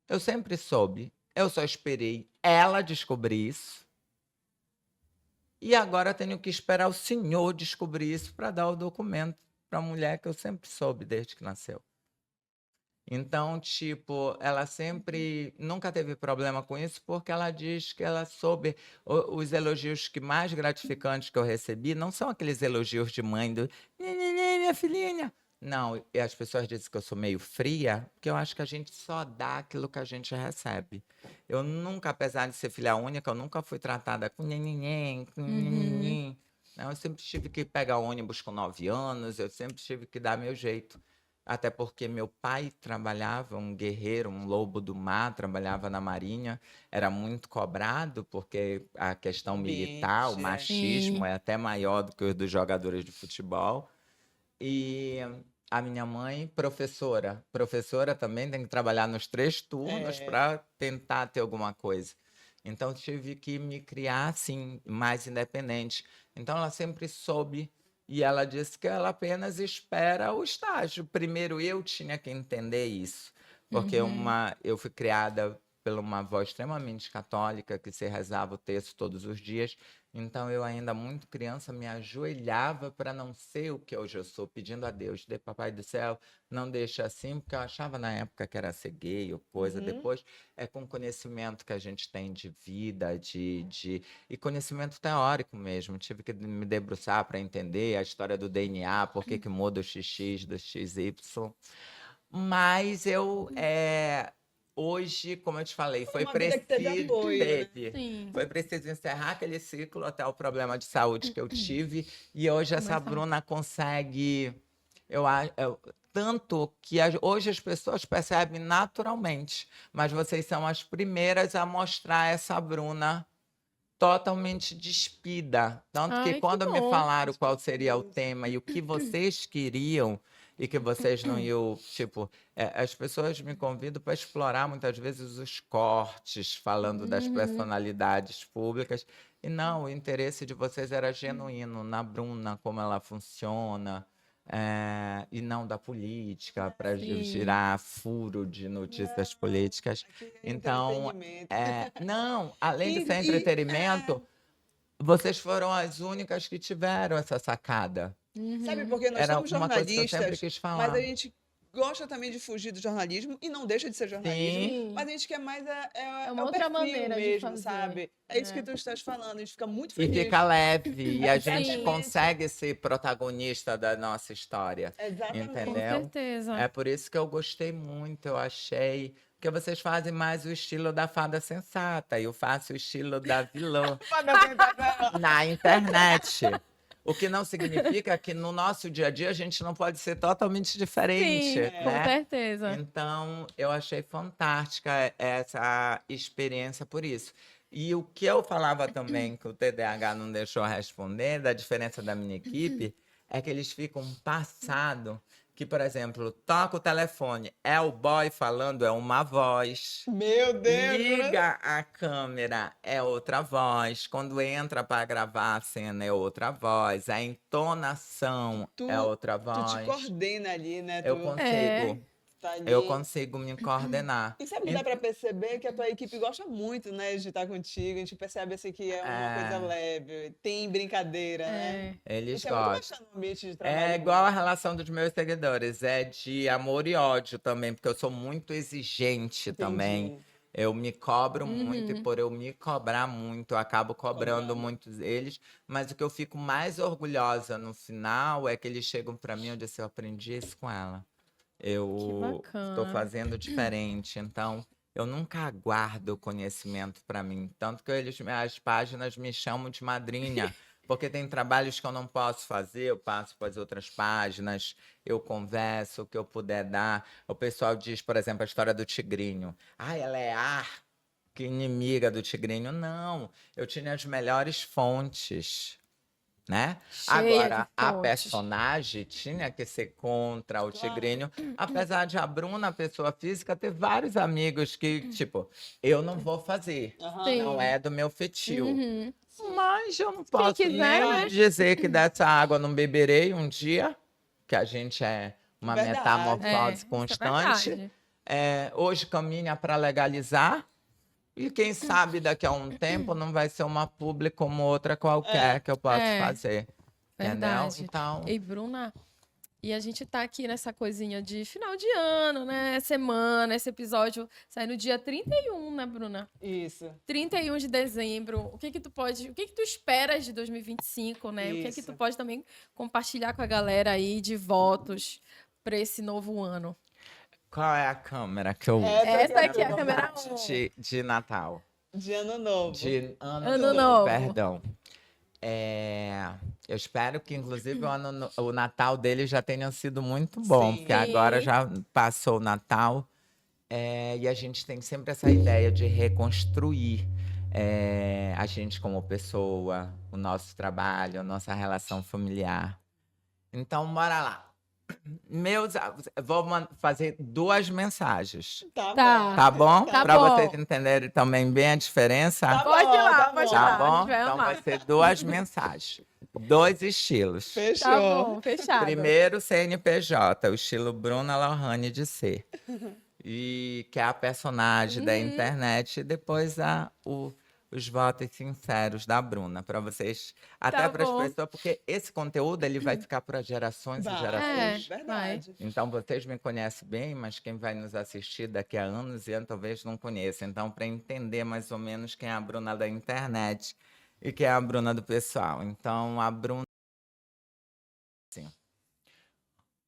Eu sempre soube. Eu só esperei ela descobrir isso. E agora tenho que esperar o senhor descobrir isso para dar o documento para a mulher que eu sempre soube desde que nasceu. Então, tipo, ela sempre nunca teve problema com isso, porque ela diz que ela soube os elogios que mais gratificantes que eu recebi não são aqueles elogios de mãe do "Nenê, minha filhinha. Não, e as pessoas dizem que eu sou meio fria, porque eu acho que a gente só dá aquilo que a gente recebe. Eu nunca, apesar de ser filha única, eu nunca fui tratada com nhenhenhen, com nhenhenhen. Não, eu sempre tive que pegar ônibus com 9 anos, eu sempre tive que dar meu jeito. Até porque meu pai trabalhava, um guerreiro, um lobo do mar, trabalhava na Marinha, era muito cobrado, porque a questão militar, o Ambiente, machismo Sim. é até maior do que o dos jogadores de futebol. E a minha mãe, professora. Professora também tem que trabalhar nos 3 turnos É. para tentar ter alguma coisa. Então, tive que me criar, assim, mais independente. Então, ela sempre soube e ela disse que ela apenas espera o estágio. Primeiro, eu tinha que entender isso, porque eu fui criada por uma avó extremamente católica, que se rezava o texto todos os dias. Então, eu ainda muito criança me ajoelhava para não ser o que hoje eu sou, pedindo a Deus, de Papai do Céu, não deixa assim, porque eu achava na época que era ser gay ou coisa. Uhum. Depois, é com conhecimento que a gente tem de vida, e conhecimento teórico mesmo. Tive que me debruçar para entender a história do DNA, por que que muda o XX do XY. Mas hoje, como eu te falei, Foi uma vida que teve apoio, né? Sim. foi preciso encerrar aquele ciclo até o problema de saúde que eu tive. E hoje essa Começar. Bruna consegue. Tanto que hoje as pessoas percebem naturalmente, mas vocês são as primeiras a mostrar essa Bruna totalmente despida. Tanto que Ai, que quando me bom. falaram qual seria o tema e o que vocês queriam, e que vocês não iam, tipo, as pessoas me convidam para explorar muitas vezes os cortes, falando das personalidades públicas. E não, o interesse de vocês era genuíno na Bruna, como ela funciona. E não da política, para Sim. girar furo de notícias políticas. Aqui é Então, entretenimento. não, além de ser E- entretenimento, vocês foram as únicas que tiveram essa sacada. Sabe, porque nós Era somos uma coisa que eu sempre jornalistas, quis mas falar. a gente gosta também de fugir do jornalismo e não deixa de ser jornalismo. Sim, Mas a gente quer mais É o uma outra perfil maneira de mesmo, fazer. sabe? É isso É. que tu estás falando, a gente fica muito e feliz. fica leve, e a gente Sim. consegue ser protagonista da nossa história. Exatamente. Com Entendeu? certeza. É por isso que eu gostei muito, eu achei. Porque vocês fazem mais o estilo da fada sensata, e eu faço o estilo da vilã na internet. O que não significa que no nosso dia a dia a gente não pode ser totalmente diferente, Sim, com né? certeza. Então, eu achei fantástica essa experiência por isso. E o que eu falava também, que o TDAH não deixou responder, da diferença da minha equipe, é que eles ficam passados que, por exemplo, toca o telefone, é o boy falando, é uma voz. Meu Deus! Liga a câmera, é outra voz. Quando entra para gravar a cena, é outra voz. A entonação Tu- é outra Tu voz. te coordena ali, né? Eu Tu consigo. É. tá ali. Eu consigo me coordenar. E sabe que dá para perceber que a tua equipe gosta muito, né, de estar contigo. A gente percebe assim que é uma coisa leve, tem brincadeira, né? Eles Isso é muito gostam. bacana no ambiente de trabalho. É igual a relação dos meus seguidores, é de amor e ódio também, porque eu sou muito exigente também. Entendi. Eu me cobro muito e Uhum. por eu me cobrar muito, eu acabo cobrando muito eles. Mas o que eu fico mais orgulhosa no final é que eles chegam pra mim e dizem, eu aprendi isso com ela. Que Eu estou bacana. fazendo diferente, então eu nunca guardo conhecimento para mim. Tanto que as páginas me chamam de madrinha, porque tem trabalhos que eu não posso fazer, eu passo para as outras páginas, eu converso o que eu puder dar. O pessoal diz, por exemplo, a história do tigrinho. Ah, ela é que inimiga do tigrinho. Não, eu tinha as melhores fontes. Né? Cheia de Agora, a fontes. personagem tinha que ser contra o tigrinho, apesar de a Bruna, pessoa física, ter vários amigos que, tipo, eu não vou fazer, Sim. não é do meu feitio. Uhum. Mas eu não posso quiser, nem né? dizer que dessa água não beberei um dia, que a gente é uma Verdade. metamorfose Isso é constante. verdade. Hoje caminha para legalizar. E quem sabe daqui a um tempo não vai ser uma publi como outra qualquer que eu posso fazer. Entendeu? Verdade. Então, Ei, Bruna, e a gente tá aqui nessa coisinha de final de ano, né? Semana, esse episódio sai no dia 31, né, Bruna? Isso. 31 de dezembro. O que que tu esperas de 2025, né? O que que tu Isso. pode também compartilhar com a galera aí de votos para esse novo ano? qual é a câmera que eu uso? Essa aqui é a câmera de Natal. De ano novo. De Ano novo. Perdão. Eu espero que, inclusive, o Natal dele já tenha sido muito bom, Sim. porque agora já passou o Natal. E a gente tem sempre essa ideia de reconstruir a gente como pessoa, o nosso trabalho, a nossa relação familiar. Então, bora lá. Vou fazer 2 mensagens. Tá Tá. bom. Tá bom? Tá Para bom. vocês entenderem também bem a diferença. Tá Pode ir bom, lá, tá pode ir bom. lá. Tá a bom? gente vai Então amar. vai ser 2 mensagens. 2 estilos. Fechou. Tá bom, fechado. Primeiro, CNPJ, o estilo Bruna Lohane de ser. E que é a personagem da internet. E depois os votos sinceros da Bruna. Para vocês, até Tá para as bom. pessoas, porque esse conteúdo ele vai ficar para gerações e gerações. Verdade. Então, vocês me conhecem bem, mas quem vai nos assistir daqui a anos e anos talvez não conheça. Então, para entender mais ou menos quem é a Bruna da internet e quem é a Bruna do pessoal. Então, a Bruna... Sim.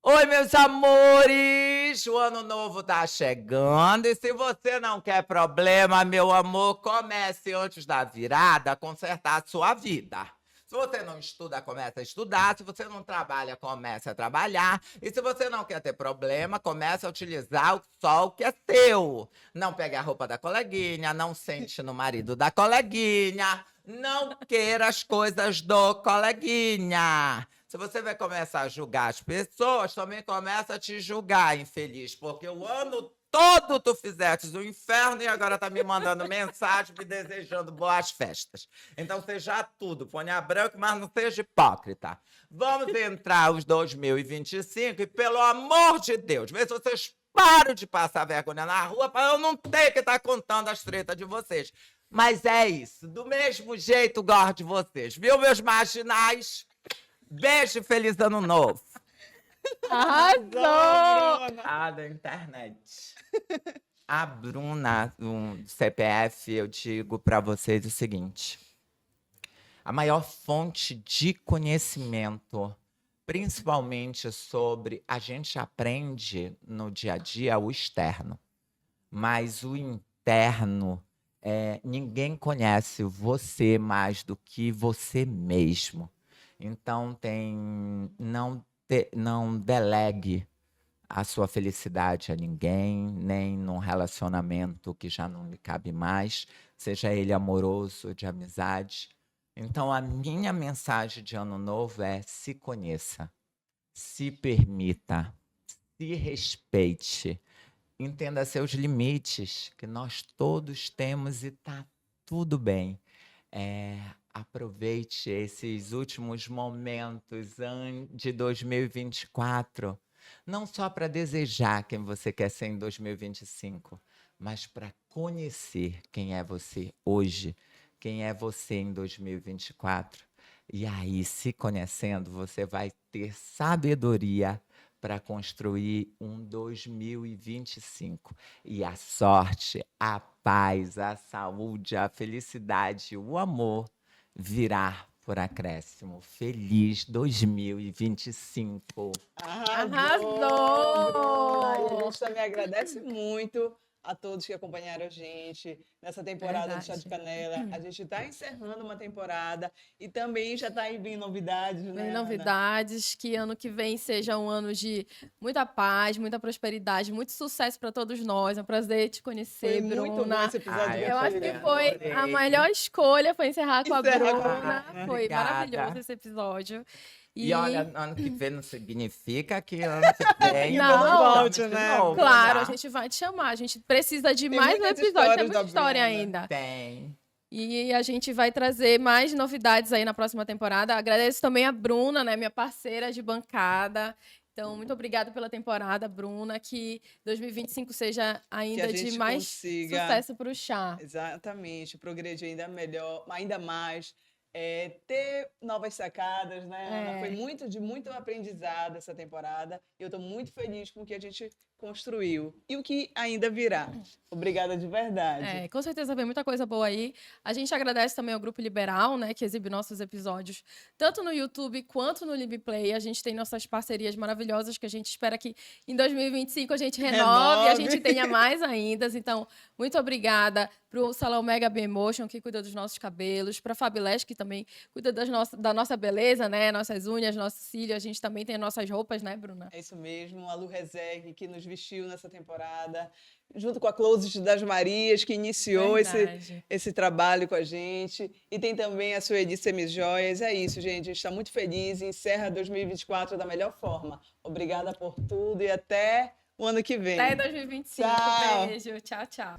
Oi, meus amores! O ano novo tá chegando e se você não quer problema, meu amor, comece antes da virada a consertar a sua vida. Se você não estuda, comece a estudar. Se você não trabalha, comece a trabalhar. E se você não quer ter problema, comece a utilizar o sol que é teu. Não pegue a roupa da coleguinha, não sente no marido da coleguinha, não queira as coisas do coleguinha. Se você vai começar a julgar as pessoas, também começa a te julgar, infeliz. Porque o ano todo tu fizeste o inferno e agora tá me mandando mensagem me desejando boas festas. Então seja tudo, ponha branco, mas não seja hipócrita. Vamos entrar os 2025 e, pelo amor de Deus, vê se vocês param de passar vergonha na rua para eu não ter que estar contando as tretas de vocês. Mas é isso, do mesmo jeito gosto de vocês, viu, meus marginais? Beijo e feliz ano novo. Arrasou! Da internet. A Bruna, do CPF, eu digo para vocês o seguinte. A maior fonte de conhecimento, principalmente sobre... A gente aprende no dia a dia o externo, mas o interno, ninguém conhece você mais do que você mesmo. Então, não delegue a sua felicidade a ninguém, nem num relacionamento que já não lhe cabe mais, seja ele amoroso ou de amizade. Então, a minha mensagem de ano novo é: se conheça, se permita, se respeite, entenda seus limites, que nós todos temos e tá tudo bem. Aproveite esses últimos momentos de 2024 Não só para desejar quem você quer ser em 2025, mas para conhecer quem é você hoje, quem é você em 2024. E aí, se conhecendo, você vai ter sabedoria para construir um 2025. E a sorte, a paz, a saúde, a felicidade, o amor virá por acréscimo. Feliz 2025. Arrasou! Bruna! E a Arrasou! gente também agradece muito a todos que acompanharam a gente nessa temporada do Chá de Verdade. Canela. A gente está encerrando uma temporada e também já está aí vindo novidades, né, Vem Ana? novidades, que ano que vem seja um ano de muita paz, muita prosperidade, muito sucesso para todos nós. É um prazer te conhecer, Foi muito bom Bruna. esse episódio. Ai, Eu acho que Juliana, foi adorei. a melhor escolha foi encerrar com a Encerrar com a Bruna. Bruna. Foi Obrigada. maravilhoso esse episódio. E olha, ano que vem não significa que ano que vem Não. nós estamos Volte, de né? novo, Claro, tá? a gente vai te chamar. A gente precisa de Tem mais um muitas episódio. Tem histórias muita da história Bruna. ainda. Tem. E a gente vai trazer mais novidades aí na próxima temporada. Agradeço também a Bruna, né, minha parceira de bancada. Então, muito obrigada pela temporada, Bruna. Que 2025 seja ainda de gente mais consiga- sucesso para o chá. Exatamente, progredir ainda melhor, ainda mais, ter novas sacadas, né, Ana? É. Foi muito aprendizado essa temporada e eu estou muito feliz com o que a gente construiu e o que ainda virá. Obrigada de verdade. É, com certeza vem muita coisa boa aí. A gente agradece também ao Grupo Liberal, né, que exibe nossos episódios tanto no YouTube quanto no Liveplay. A gente tem nossas parcerias maravilhosas que a gente espera que em 2025 a gente renove e a gente tenha mais ainda. Então, muito obrigada para o Salão Mega B-Motion, que cuida dos nossos cabelos, para a Fabilesh, que também cuida da nossa beleza, né, nossas unhas, nossos cílios. A gente também tem nossas roupas, né, Bruna? É isso mesmo, a Lu Rezeg, que nos vestiu nessa temporada, junto com a Closet das Marias, que iniciou Verdade. esse trabalho com a gente. E tem também a Sueli Semijoias. É isso, gente. A gente está muito feliz e encerra 2024 da melhor forma. Obrigada por tudo e até o ano que vem. Até 2025. Tchau. Beijo. Tchau, tchau.